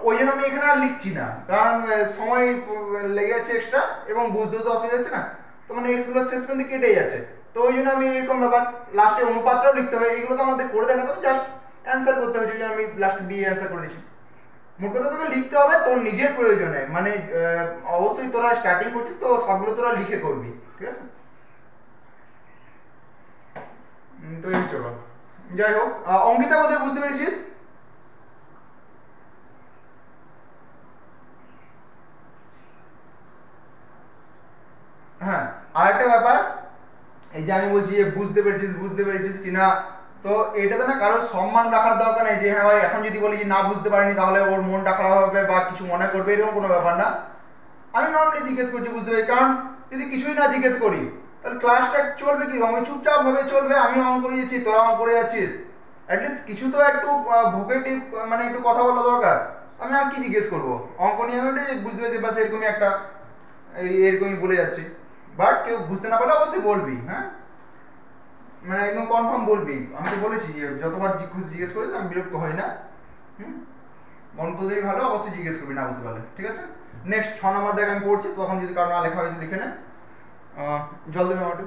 ওই জন্য আমি এখানে আর লিখছি না, কারণ সময় লেগে যাচ্ছে এক্সট্রা এবং বুঝতেও তো অসুবিধা হচ্ছে না, তো মানে এক্স গুলো শেষ পর্যন্ত কেটে যাচ্ছে, তো ওই জন্য আমি এরকম ব্যাপার লাস্টে অনুপাতটাও লিখতে হবে, এইগুলো তো আমাদের করে দেখাতে হবে, জাস্ট অ্যান্সার করতে হবে, যে আমি লাস্টে বি অ্যান্সার করে দিচ্ছি। মোট কথা তোকে লিখতে হবে তোর নিজের প্রয়োজনে, মানে অবশ্যই তোরা স্টার্টিং করছিস তো সবগুলো তোরা লিখে করবি। ঠিক আছে, তো এই চলো যাই হোক, অঙ্কিতা বোধহয় বুঝতে পেরেছিস? হ্যাঁ, আরেকটা ব্যাপার, এই যে আমি বলছি যে বুঝতে পেরেছিস কিনা, তো এটাতে না কারোর সম্মান রাখার দরকার নেই যে হ্যাঁ ভাই এখন যদি বলি যে না বুঝতে পারিনি তাহলে ওর মনটা খারাপ হবে বা কিছু মনে করবে, এরকম কোনো ব্যাপার না। আমি নর্মালি জিজ্ঞেস করছি বুঝতে পারি, কারণ যদি কিছুই না জিজ্ঞেস করি তাহলে ক্লাসটা চলবে কি, আমি চুপচাপ ভাবে চলবে, আমি অঙ্ক করে যাচ্ছি তোরা অঙ্ক করে যাচ্ছিস, অ্যাটলিস্ট কিছু তো একটু ভোকেটিভ মানে একটু কথা বলা দরকার। আমি আর কি জিজ্ঞেস করবো, অঙ্ক নিয়ে আমি ওটাই বুঝতে পেরেছি বাস, এরকমই একটা এরকমই বলে যাচ্ছি। বাট কেউ বুঝতে না পারলে অবশ্যই বলবি, হ্যাঁ মানে একদম কনফার্ম বলবি, আমি তো বলেছি যে যতবার জিজ্ঞেস করিস আমি বিরক্ত হই না। হুম, মন তোদেরই ভালো, অবশ্যই জিজ্ঞেস করবি না বুঝতে পারলে, ঠিক আছে? নেক্সট 6 নম্বর দেখ আমি পড়ছি, তখন যদি কারো না লেখা হয়েছে লিখে নে। জল দেবে আমাকে।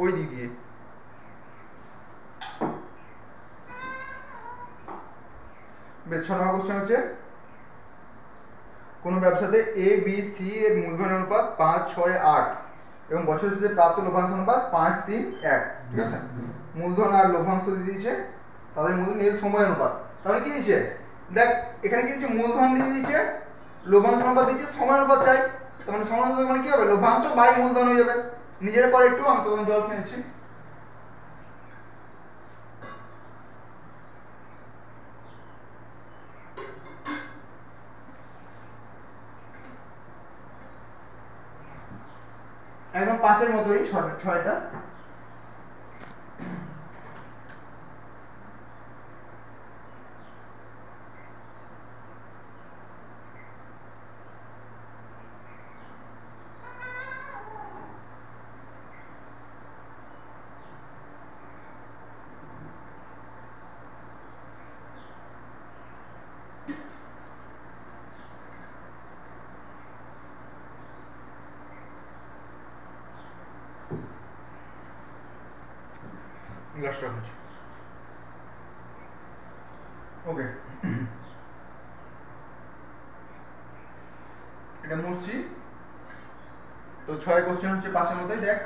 ওই দিক দিয়ে বেশ। 6 নম্বর কোশ্চেন হচ্ছে কোনো ব্যবসাতে এ বি সি এর মূলধন অনুপাত 5, 6, 8 এবং বছর শেষে প্রাপ্ত লভ্যাংশ অনুপাত 5, 3, 1, ঠিক আছে? মূলধন আর লভ্যাংশ দিয়ে দিয়েছে, তাদের মূলধন এর সময় অনুপাত। তাহলে কি দিয়েছে দেখ, এখানে কি দিয়েছে, মূলধন দিয়ে দিয়েছে, লভ্যাংশ অনুপাত দিয়েছে, সময় অনুপাত চাই। তার মানে সময় অনুপাত মানে কি হবে, লভ্যাংশ বাই মূলধন হয়ে যাবে। নিজেরা করে একটু, আমি তখন জল খেয়ে নিচ্ছি। একদম 5-এর মতোই, 6টা। গ্লাসটা হচ্ছে ওকে। এটা মুছছি। তো 6 কোশ্চেন হচ্ছে 5-এর মতোই, দেখ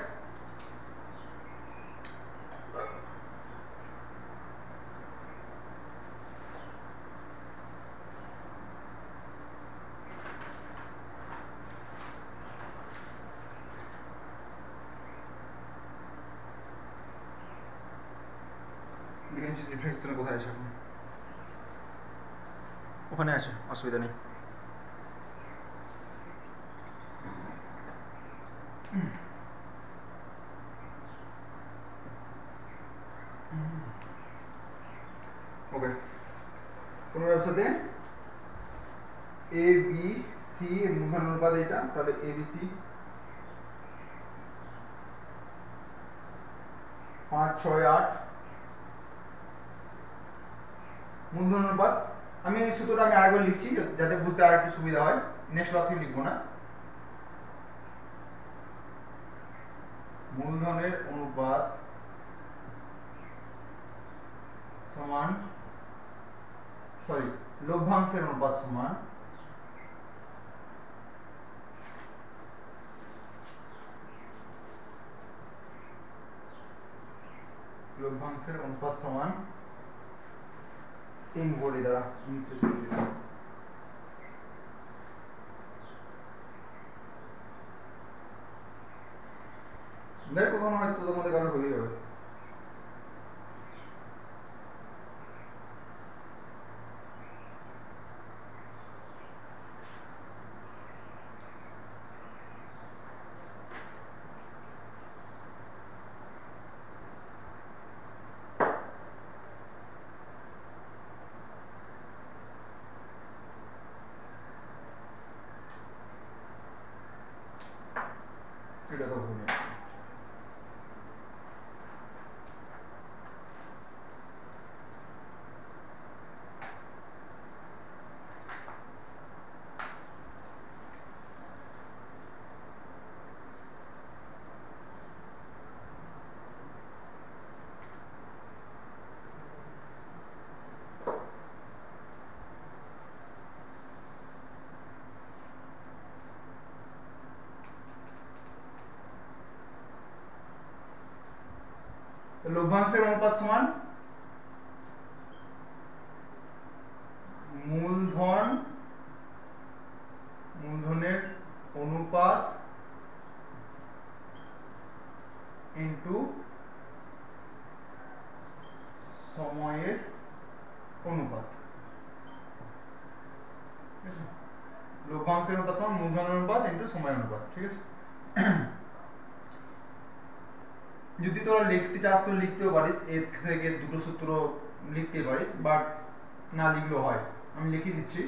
দেখেছি রিফ্লেকশন কোথায় আছে, এখন ওখানে আছে, অসুবিধা নেই। ওকে, কোনো ব্যবসাতে এ বি সি এর মূলধন অনুপাত এটা, তাহলে এ বি সি 5, 6, 8 মূলধন অনুপাত। আমি এই সূত্রটা আমি আরেকবার লিখছি যাতে বুঝতে আর একটু সুবিধা হয়, নেক্সট বার থেকে লিখবো না। মূলধনের অনুপাত সমান, সরি, লভ্যাংশের অনুপাত সমান লভ্যাংশের অনুপাত সমান তিন বলি দ্বারা দেখ কখনো হয়তো তোদের মধ্যে কারো হয়ে যাবে। এটা তো ভুল। লভ্যাংশের অনুপাত সমান মূলধনের অনুপাত ইনটু সময়ের অনুপাত। লভ্যাংশের অনুপাত সমান মূলধনের অনুপাত ইনটু সময়ের অনুপাত। ঠিক আছে, যদি তোরা লিখতে চাস তো লিখতেও পারিস, এর থেকে দুটো সূত্র লিখতে পারিস, বাট না লিখলেও হয়, আমি লিখে দিচ্ছি।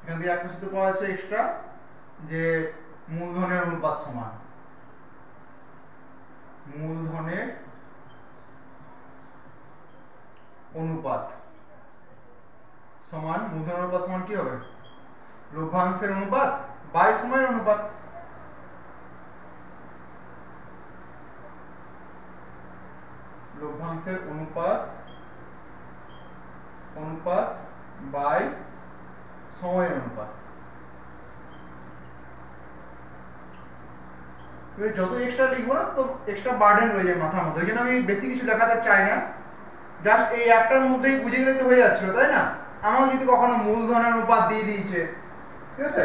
এখান থেকে একটা সূত্র পাওয়া আছে এক্সট্রা, যে মূলধনের অনুপাত সমান মূলধনের অনুপাত সমান মূলধনের অনুপাত সমান কি হবে, লভ্যাংশের অনুপাত বাই সময়ের অনুপাত। লভ্যাংশের অনুপাত বাই সময়ের অনুপাত। যত এক্সট্রা লিখবো না তো এক্সট্রা বার্ডেন হয়ে যায় মাথার মধ্যে, ওই জন্য আমি বেশি কিছু লেখাতে চাই না, জাস্ট এই একটার মধ্যেই বুঝে গেলে তো হয়ে যাচ্ছিল, তাই না? আমাকে যদি কখনো মূলধনের অনুপাত দিয়ে দিয়েছে, ঠিক আছে,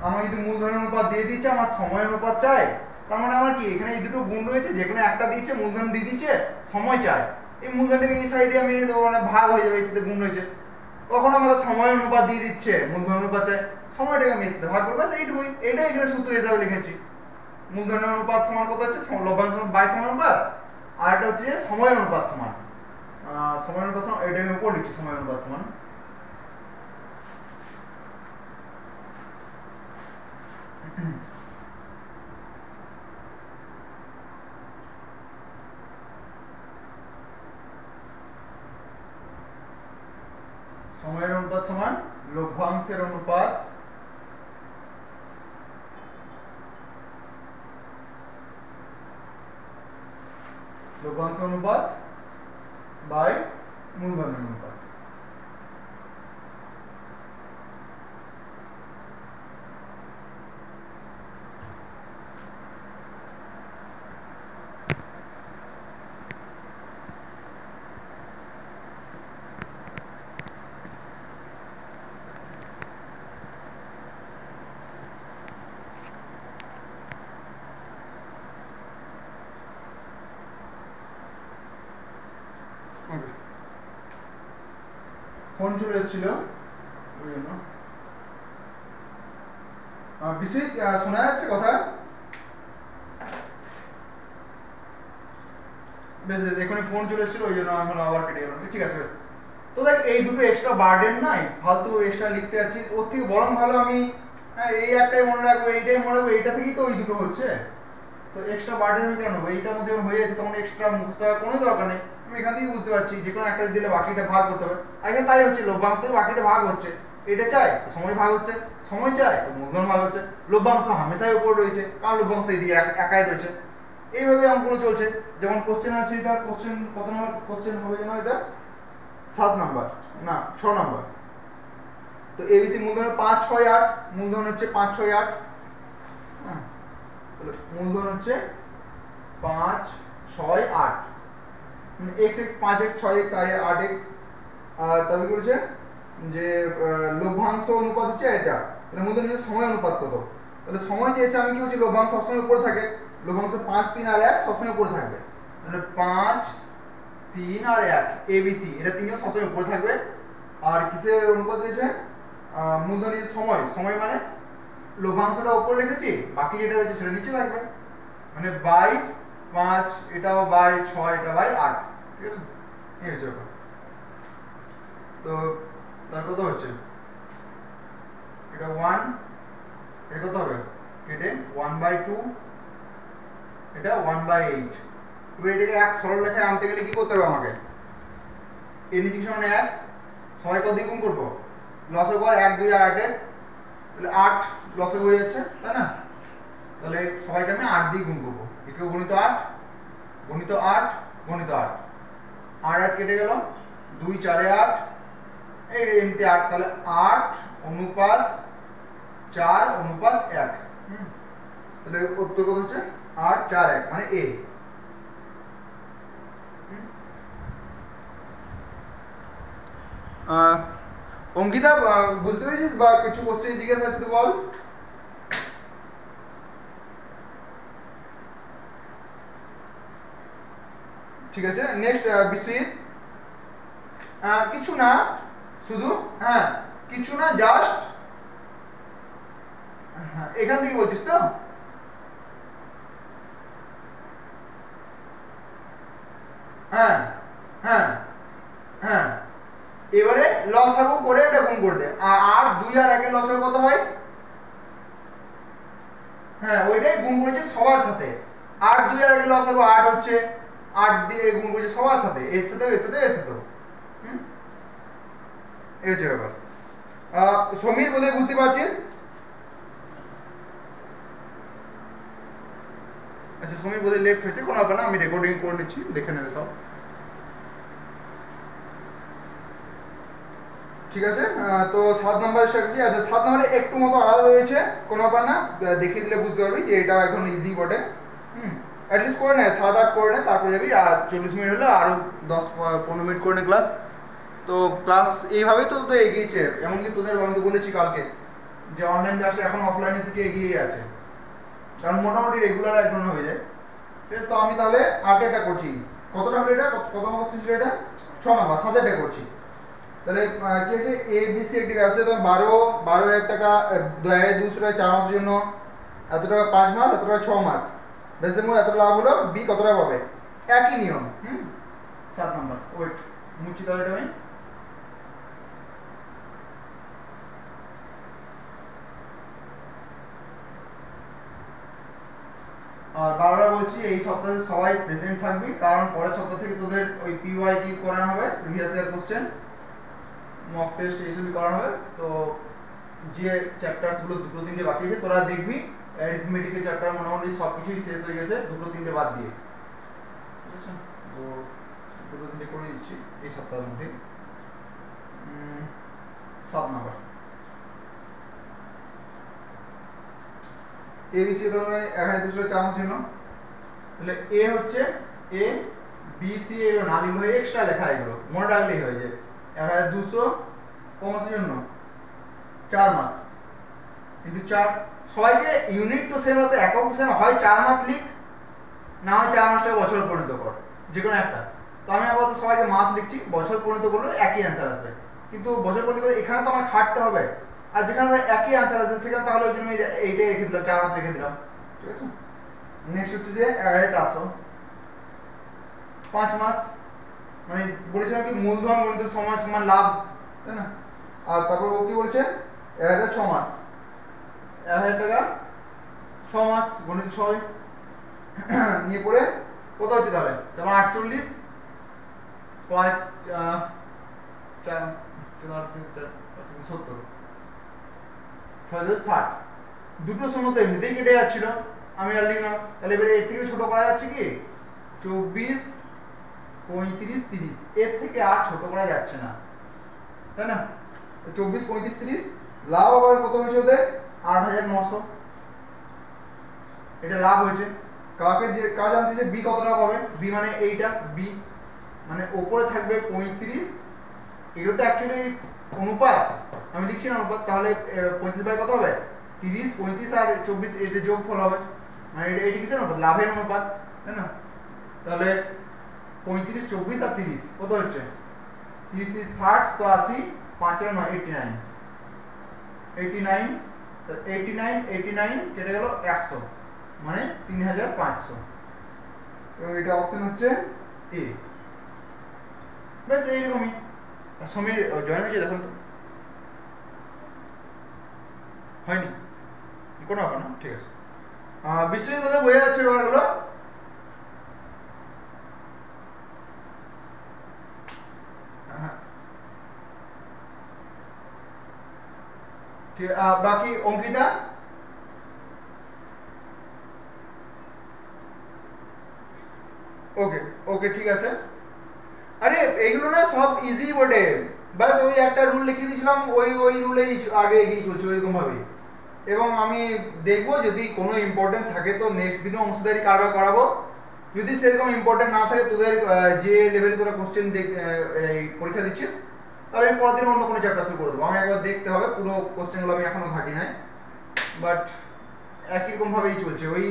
আমাকে যদি মূলধনের অনুপাত দিয়ে দিয়েছে, আমার সময়ের অনুপাত চাই, তার মানে আমার কি এখানে এই দুটো গুণ রয়েছে, যে কোনো একটা দিয়েছে, মূলধন দিয়ে দিয়েছে, সময় চাই, এই মূলধনটাকে এই সাইডে আমি এনে দেবো, মানে ভাগ হয়ে যাবে, এই সাথে গুণ রয়েছে। কখনো আমাকে সময় অনুপাত দিয়ে দিচ্ছে, মূলধন অনুপাত চাই, সময়টাকে আমি এর সাথে ভাগ করবো, এইটুকুই, এটাই এখানে সূত্র হিসাবে লিখেছি। মূলধনের অনুপাত সমান কত হচ্ছে, লভ্যাংশ বাই সময় অনুপাত, আর এটা হচ্ছে যে সময় অনুপাত সমান সময় অনুপাত সমান, এটা আমি উপর লিখছি, সময় অনুপাত সমান সময়ের অনুপাত সমান লভ্যাংশের অনুপাত বাই মূলধনের অনুপাত। ফোন চলে এসেছিল ওই জন্য। বিশ্বজিৎ শোনা যাচ্ছে কথা? বেশ বেশ, এখানে ফোন চলে এসেছিল ওই জন্য আমি আবার কেটে গেলাম। ঠিক আছে বেশ। তো দেখ, এই দুটো এক্সট্রা বার্ডেন নাই, ফালতু এক্সট্রা লিখতে যাচ্ছি, ওর থেকে বরং ভালো আমি এই একটাই মনে রাখবো, এইটাই মনে রাখবো, এইটা থেকেই তো ওই দুটো হচ্ছে, তো এক্সট্রা বার্ডেন আমি কেন নেবো? এইটার মধ্যে হয়ে যাচ্ছে, তখন এক্সট্রা মুখস্থ হওয়ার কোনো দরকার নেই, আমি এখান থেকেই বুঝতে পারছি যে কোনো একটা দিলে বাকিটা ভাগ করতে হবে। এখানে তাই হচ্ছে, লভ্যাংশ থেকে বাকিটা ভাগ হচ্ছে, এটা চাই তো সময় ভাগ হচ্ছে, সময় চাই তো মূলধন ভাগ হচ্ছে, লভ্যাংশ হামেশাই উপর রয়েছে, কারণ লভ্যাংশ এদিকে একাই রয়েছে। এইভাবে অঙ্কগুলো চলছে। যেমন কোশ্চেন আছে, এটা কোশ্চেন কত নম্বর কোশ্চেন হবে যেন, এটা 7 নাম্বার না 6 নাম্বার। তো এবিসি মূলধন 5 6 8, মূলধন হচ্ছে 5 6 8, হ্যাঁ, মূলধন হচ্ছে 5 6 8, মানে x x 5x 6x 8x। আর তবে কি বলছে যে লভ্যাংশ অনুপাত হচ্ছে এটা, তাহলে মূলধন হচ্ছে সময় অনুপাত কত, তাহলে সময় চেয়েছে আমি কি বলছি, লভ্যাংশ সবসময় উপরে থাকে, লভ্যাংশ 5 3 আর 1 সবসময় উপরে থাকবে, তাহলে 5 3 আর 1 এবিসি, এটা তিনজন সবসময় উপরে থাকবে। আর কিসের অনুপাত দিয়েছে, মূলধন সময়, সময় মানে লভ্যাংশটা উপরে লিখেছি, বাকি যেটা রয়েছে সেটা নিচে থাকবে, মানে বাই 5, এটাও বাই 6, এটা বাই 8। ঠিক আছে, এই হচ্ছে ব্যাপার। তো তার কত হচ্ছে, এটা 1, এটা কত হবে কেটে 1/2, এটা 1/8। এবার এটাকে এক সরল রেখায় আনতে গেলে কি করতে হবে আমাকে, এর নিচে সমান 1, সবাই কত দিয়ে গুণ করবো, লসগু 1 2 আর 8 এর, তাহলে 8 লসগু হয়ে যাচ্ছে, তাই না? তাহলে সবাইকে আমি 8 দিয়ে গুণ করবো, একে গণিত 8 গণিত 8 গণিত 8, 8 8 কেটে গেল, 2 4 8, এই এমনি 8, তাহলে 8 অনুপাত 4 অনুপাত 1, তাহলে উত্তর কত হচ্ছে 8 4 1, মানে এ। অঙ্কিতা বুঝতে পেরেছিস বা কিছু কোশ্চেন জিজ্ঞাসা আছে তো বল। ঠিক আছে, নেক্সট বিশ্বজিৎ। কিছু না, শুধু হ্যাঁ কিছু না, জাস্ট এখান থেকে বলছিস তো? হ্যাঁ হ্যাঁ হ্যাঁ, এবারে লসাগু করে এটা গুণ করে দে। আর 2 আর 1 এর লসাগু কত হয়? হ্যাঁ ওইটাই গুণ করেছে সবার সাথে। 8 2 আর 1 এর লসাগু 8 হচ্ছে, 8 দিয়ে গুণ করেছে সবার সাথে, এর সাথেও এর সাথেও এর সাথেও। এই হচ্ছে ব্যাপার। সমীর বোধহয় বুঝতে পারছিস? আচ্ছা সমীর বোধহয় লেফট হয়েছে, কোনো ব্যাপার না, আমি রেকর্ডিং করে নিচ্ছি, দেখে নেবে সব। ঠিক আছে, তো 7 নম্বরের স্ট্র্যাটেজি আছে। 7 নম্বরে একটু মতো আলাদা রয়েছে, কোনো ব্যাপার না, দেখিয়ে দিলে বুঝতে পারবি যে এটা একদম ইজি বটে। অ্যাটলিস্ট করে নে 7-8 করে নে, তারপরে যাবি। আর 40 মিনিট হলে আরও 10-15 মিনিট করে নে ক্লাস। তো ক্লাস এইভাবেই তো তোদের এগিয়েছে, এমনকি তোদের আমি তো বলেছি কালকে যে অনলাইন ক্লাসটা এখন অফলাইনের থেকে এগিয়েই আছে, কারণ মোটামুটি রেগুলার এক ধরনের হয়ে যায়। ঠিক আছে, তো আমি তাহলে 8টা করছি। কতটা হলো এটা, কত নম্বর ছিল এটা? 6 নম্বর, 7টা করছি। তাহলে কি আছে, এ বি সি একটি ব্যবসা, তো 12,000 টাকা 2,200 টাকা 4 মাসের জন্য, এত টাকা 5 মাস, এত টাকা 6 মাস, বেসের মধ্যে এত লাভ হলো, বি কত টাকা পাবে? একই নিয়ম। 7 নম্বর, ওয়েট মুছি তাহলে এটা আমি। আর বারবার বলছি এই সপ্তাহে সবাই প্রেজেন্ট থাকবি, কারণ পরের সপ্তাহ থেকে তোদের ওই পিওয়াই কি করানো হবে, previous year question, mock test এইসবই করানো হবে। তো যে চ্যাপ্টারসগুলো 2-3টে বাকি আছে তোরা দেখবি, অ্যারিথমেটিকের চ্যাপ্টার মোটামুটি সব কিছুই শেষ হয়ে গেছে 2-3টে বাদ দিয়ে। ঠিক আছে, তো 2-3টে করে দিচ্ছি এই সপ্তাহের মধ্যে। 7 নম্বর এ বি সি, ধরনের 1,200 4 মাসের জন্য। তাহলে এ হচ্ছে এ, বি সি এগুলো না লিখলে হয়, এক্সট্রা লেখা এগুলো মনে রাখলেই হয় যে 1,200 ক মাসের জন্য? 4 মাস ইন্টু 4। সবাইকে ইউনিট তো সেম হতে, একক সেম, হয় 4 মাস লিখ, না হয় 4 মাসটাকে বছর পরিণত কর, যে কোনো একটা। তো আমি আপাতত সবাইকে মাস লিখছি, বছর পরিণত করলে একই অ্যান্সার আসবে। কিন্তু বছর পরিণত করলে এখানে তো আমার খাটতে হবে, আর যেখানে একই অ্যান্সার আসবে সেখানে তাহলে ওই জন্য এইটাই রেখে দিলাম, 4 মাস রেখে দিলাম। ঠিক আছে, নেক্সট হচ্ছে যে 1,400 5 মাস, মানে বলেছিলাম কি মূলধন গণিত সময় সমান লাভ, তাই না? আর তারপর ও কি বলছে, এটা 6 মাস, 1,000 টাকা 6 মাস গণিত 6 নিয়ে পড়ে কত হচ্ছে তাহলে? যেমন 48 5 4 70 60, দুটো শূন্য তো এমনিতেই কেটে যাচ্ছিল, আমি আর লিখলাম। তাহলে এবারে এর থেকে ছোট করা যাচ্ছে কি? 24 35 30, এর থেকে আর ছোট করা যাচ্ছে না, তাই না? 24 35 30, লাভ আবার কত হয়েছে ওদের? 8,900, এটা লাভ হয়েছে। কাকে যে কাজ জানতে যে বি কত টাকা পাবে? বি মানে এইটা, বি মানে ওপরে থাকবে 35, এগুলো তো অ্যাকচুয়ালি অনুপাত, আমি লিখছি না অনুপাত, তাহলে 35 বাই কত হবে? 30, 35 আর 24 এতে যোগফল হবে, মানে এটা কিসের অনুপাত? লাভের অনুপাত, তাই না? তাহলে 35 24 আর 30 কত হচ্ছে? 30 30 60, তো 80, 5 আর 9 89, 89, 89 89 কেটে গেল 100, মানে 3,500। এবং এটা অপশন হচ্ছে এ। ব্যাস এইরকমই। সমীর জয়েন হয়েছে দেখুন তো, হয়নি, কোনো ব্যাপার না, ঠিক আছে। বিশ্বজিৎ বোধহয় বোঝা যাচ্ছে ব্যাপারগুলো। ঠিক, বাকি অঙ্কিতা? ওকে ওকে ঠিক আছে। আরে এইগুলো না সব ইজি বটে, বাস ওই একটা রুল লিখে দিয়েছিলাম, ওই ওই রুলেই আগে এগিয়ে চলছে ওইরকম ভাবে। এবং আমি দেখবো যদি কোনো ইম্পর্টেন্ট থাকে তো নেক্সট দিনও অংশীদারি কারবার করাবো, যদি সেরকম ইম্পর্টেন্ট না থাকে তোদের যে লেভেলে তোরা কোশ্চেন পরীক্ষা দিচ্ছিস তাহলে আমি পরের দিন অন্য কোনো চ্যাপ্টার শুরু করে দেবো। আমি একবার দেখতে হবে, পুরো কোশ্চেনগুলো আমি এখনো ঘাটি নাই, বাট একই রকম ভাবেই চলছে, ওই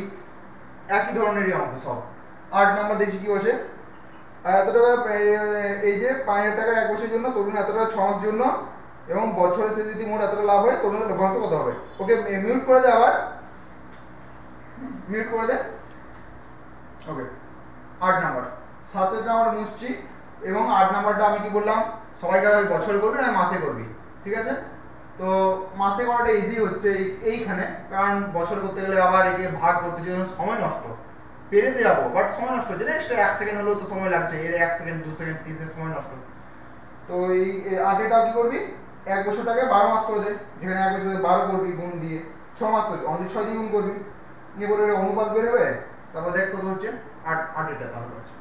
একই ধরনেরই অঙ্ক সব। 8 নাম্বার দেখছি কি বলছে, এত টাকা এই যে 5,000 টাকা 1 বছরের জন্য, তরুণ এত টাকা 6 মাসের জন্য, এবং বছরে সে যদি মোট এতটা লাভ হয়, তরুণের লভ্যাংশ কত হবে? ওকে মিউট করে দে, আবার মিউট করে দে। ওকে 8 নাম্বার, 7 নাম্বার মুছছি, এবং 8 নাম্বারটা আমি কি বললাম, সবাইকে বছরে করবি না মাসে করবি, ঠিক আছে? তো মাসে করাটা ইজি হচ্ছে এইখানে, কারণ বছর করতে গেলে আবার একে ভাগ করতে জন্য সময় নষ্ট, পেরেতে যাবো বাট সময় নষ্ট হচ্ছে না, এক্সট্রা 1 সেকেন্ড হলেও তো সময় লাগছে, এর 1 সেকেন্ড 2 সেকেন্ড 3 সেকেন্ড সময় নষ্ট। তো এই আগেটাও কি করবি, 1 বছরটাকে 12 মাস করে দে, যেখানে 1 বছরে 12 করবি গুণ দিয়ে, 6 মাস করবি, অনলি 6 দিয়ে গুণ করবি, নিয়ে পরে অনুপাত বের হবে, তারপর দেখ কত হচ্ছে, 8 এটা তাহলে হচ্ছে।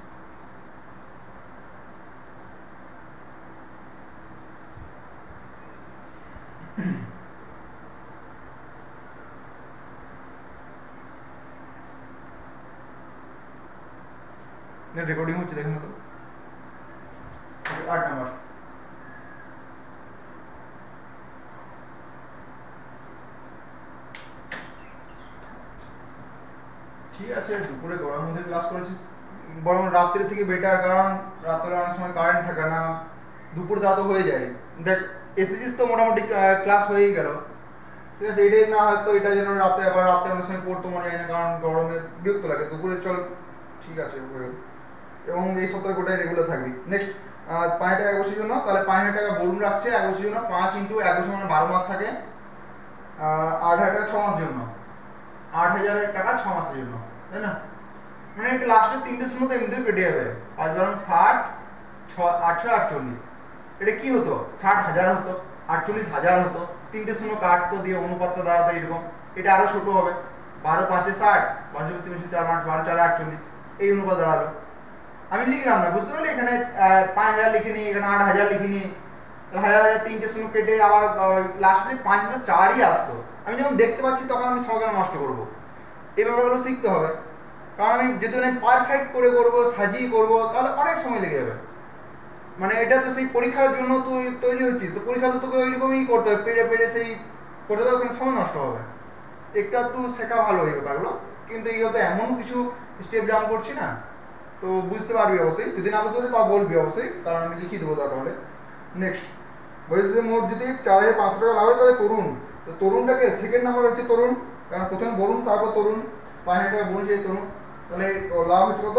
রেকর্ডিং হচ্ছে, দেখুন তো 8 নাম্বার। ঠিক আছে, দুপুরে গরমের মধ্যে ক্লাস করেছিস, বরং রাত্রে থেকে বেটার, কারণ রাত্রে অনেক সময় কারেন্ট থাকে না, দুপুর দাও তো হয়ে যায়। দেখ এসেছিস তো মোটামুটি ক্লাস হয়েই গেল, ঠিক আছে? এটাই না হয়তো এটা যেন রাতে, আবার রাতে অনেক সময় পড়তে মনে যায় না, কারণ গরমে বিরক্ত লাগে, দুপুরে চল, ঠিক আছে। এবং এই সপ্তাহে গোটাই রেগুলার থাকবি। নেক্সট 5,000 টাকা 1 বছরের জন্য, তাহলে 5,000 টাকা বলুন রাখছে 1 বছরের জন্য, 5 ইন্টু 1 বছর মানে 12 মাস থাকে, 8,000 টাকা 6 মাসের জন্য, 8,000 টাকা 6 মাসের জন্য, তাই না? মানে এটা লাস্টের 3টে শূন্য তো এমনিতেই কেটে যাবে, 5 12 60, 848, এটা কি হতো, 60,000 হতো, 48,000 হতো, 3টে শূন্য কাটতো, দিয়ে অনুপাতটা দাঁড়াতো এরকম, এটা আরো ছোট হবে, 12 5 60, 5 3 4 5, 12 4 48, এই অনুপাত দাঁড়ালো। আমি লিখলাম না, বুঝতে পারলি, এখানে 5,000 লিখিনি, এখানে 8,000 লিখিনি, 1,000 3টে শূন্য কেটে আবার লাস্টে 5 4ই আসতো। আমি যখন দেখতে পাচ্ছি তখন আমি সকালে নষ্ট করবো, এই ব্যাপারগুলো শিখতে হবে, কারণ আমি যদি আমি পারফেক্ট করে করবো, সাজিয়ে করবো, তাহলে অনেক সময় লেগে যাবে। মানে এটা তো সেই পরীক্ষার জন্য তুই তৈরি হচ্ছিস, তো পরীক্ষা তো তোকে ওইরকমই করতে হবে, পেড়ে পেড়ে সেই করতে হবে, ওখানে সময় নষ্ট হবে। একটা একটু শেখা ভালো এই ব্যাপারগুলো, কিন্তু এই তো এমন কিছু স্টেপ জাম্প করছি না, তো বুঝতে পারবি অবশ্যই, যদি না বুঝতে পারবি তাও বলবি অবশ্যই, কারণ আমি লিখিয়ে দেবো দরকার হলে। নেক্সট বলছি যে মোট যদি 4,500 টাকা লাভ হয় তবে তরুণ, তো তরুণটাকে সেকেন্ড নাম্বার হচ্ছে তরুণ, কারণ প্রথমে বলুন তারপর তরুণ, 5,000 টাকা বলুন যে তরুণ, তাহলে লাভ হচ্ছে কত,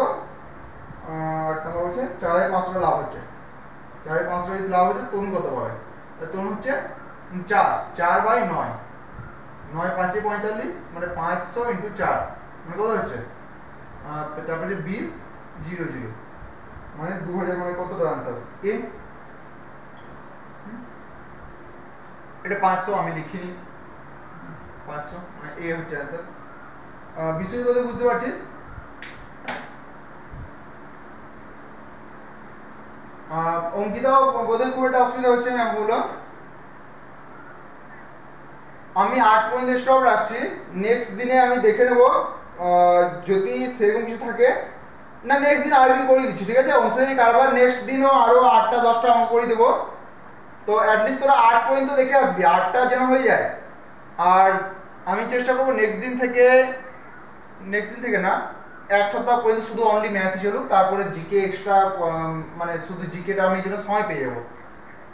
8 নাম্বার হচ্ছে 4,500 টাকা লাভ হচ্ছে, 4,500 যদি লাভ হচ্ছে, তরুণ কত পাবে, তরুণ হচ্ছে 4/9, 9 5 45, মানে 500 ইন্টু 4, মানে কত হচ্ছে 4 5 20 0 0, মানে 2,000, মানে কতটা আনসার এ, এটা 500 আমি লিখিনি, 500 মানে এ হচ্ছে आंसर। বিষয় বলতে বুঝতে পারছিস? অঙ্কিতাও বোধহয় খুব একটা অসুবিধা হচ্ছে না বলো, আমি 8 পর্যন্ত স্টপ রাখছি, নেক্সট দিনে আমি দেখে নেব যদি সেরকম কিছু থাকে, না নেক্সট দিন আরেকদিন করে দিচ্ছি, ঠিক আছে? অংশদানি কারবার নেক্সট দিনও আরো 8টা 10টা অঙ্ক করে দেবো, তো অ্যাটলিস্ট তোরা 8 পর্যন্ত দেখে আসবি, 8টা যেন হয়ে যায়। আর আমি চেষ্টা করবো নেক্সট দিন থেকে না, 1 সপ্তাহ পর্যন্ত শুধু অনলি ম্যাথই চলুক, তারপরে জিকে এক্সট্রা, মানে শুধু জিকেটা আমি যেন সময় পেয়ে যাবো,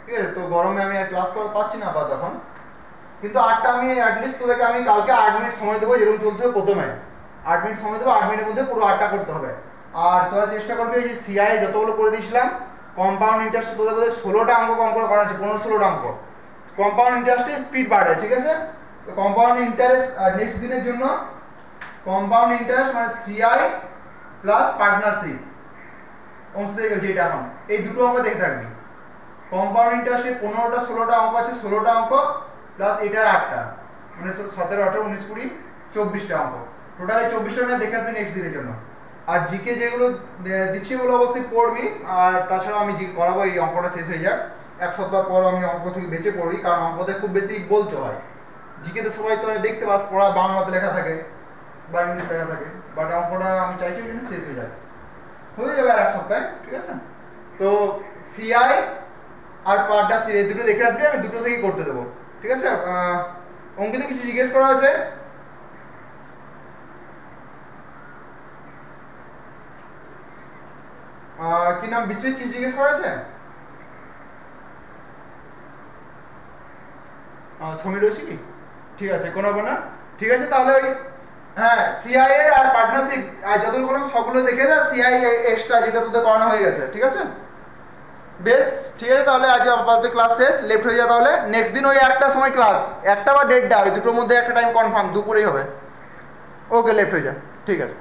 ঠিক আছে? তো গরমে আমি আর ক্লাস করতে পারছি না বা তখন, কিন্তু 8টা আমি অ্যাটলিস্ট তোদেরকে আমি কালকে 8 মিনিট সময় দেবো, যেরকম চলতে হবে প্রথমে 8 মিনিট সময় দেবো, 8 মিনিটের মধ্যে পুরো 8টা করতে হবে। আর তোরা চেষ্টা করবি যে সিআই যতগুলো করে দিয়েছিলাম, কম্পাউন্ড ইন্টারেস্ট তোদের বোধহয় 16টা অঙ্ক কম করে করা আছে, 15-16টা অঙ্ক, কম্পাউন্ড ইন্টারেস্টে স্পিড বাড়ে, ঠিক আছে? তো কম্পাউন্ড ইন্টারেস্ট নেক্সট দিনের জন্য, কম্পাউন্ড ইন্টারেস্ট মানে সিআই প্লাস পার্টনারশিপ অংশ থেকে গেছে, এটা এখন এই দুটো অঙ্ক দেখে থাকবি। কম্পাউন্ড ইন্টারেস্টে 15টা 16টা অঙ্ক আছে, 16টা অঙ্ক প্লাস এটার 8টা, মানে 17 18 19 20 24টা অঙ্ক, টোটাল 24টা মানে দেখে আসবি নেক্সট দিনের জন্য। আর জিকে যেগুলো দিচ্ছি ওগুলো অবশ্যই পড়বি, আর তাছাড়া আমি জিকে করাবো, এই অঙ্কটা শেষ হয়ে যাক, 1 সপ্তাহ পর আমি অঙ্ক থেকে বেঁচে পড়বি, কারণ অঙ্কতে খুব বেশি বলতে হয়, জিকেতে সবাই তো দেখতে পাস পড়া বাংলাতে লেখা থাকে বা ইংলিশ লেখা থাকে, বাট অঙ্কটা আমি চাইছি কিন্তু শেষ হয়ে যাবে আর 1 সপ্তাহে, ঠিক আছে? তো সিআই আর পার্টটা সি, এই দুটো দেখে আসবে, আমি দুটো থেকেই করতে দেবো। ঠিক আছে? অঙ্কিত কিছু জিজ্ঞেস করা হয়েছে? কি নাম, বিশ্বজিৎ, কি জিজ্ঞেস করা হয়েছে? সমীর রয়েছে কি? ঠিক আছে, কোনো ব্যাপার না। ঠিক আছে, তাহলে ওই হ্যাঁ সিআইএ আর পার্টনারশিপ আর যতগুলো কোনো সবগুলো দেখে যা, সিআই এক্সট্রা যেটা তোদের করানো হয়ে গেছে। ঠিক আছে, বেশ, ঠিক আছে, তাহলে আজ আপাতত ক্লাস শেষ, লেফট হয়ে যা। তাহলে নেক্সট দিন ওই একটার সময় ক্লাস, 1টা বা 1:30, ওই দুটোর মধ্যে একটা টাইম কনফার্ম, দুপুরেই হবে। ওকে, লেফট হয়ে যা, ঠিক আছে।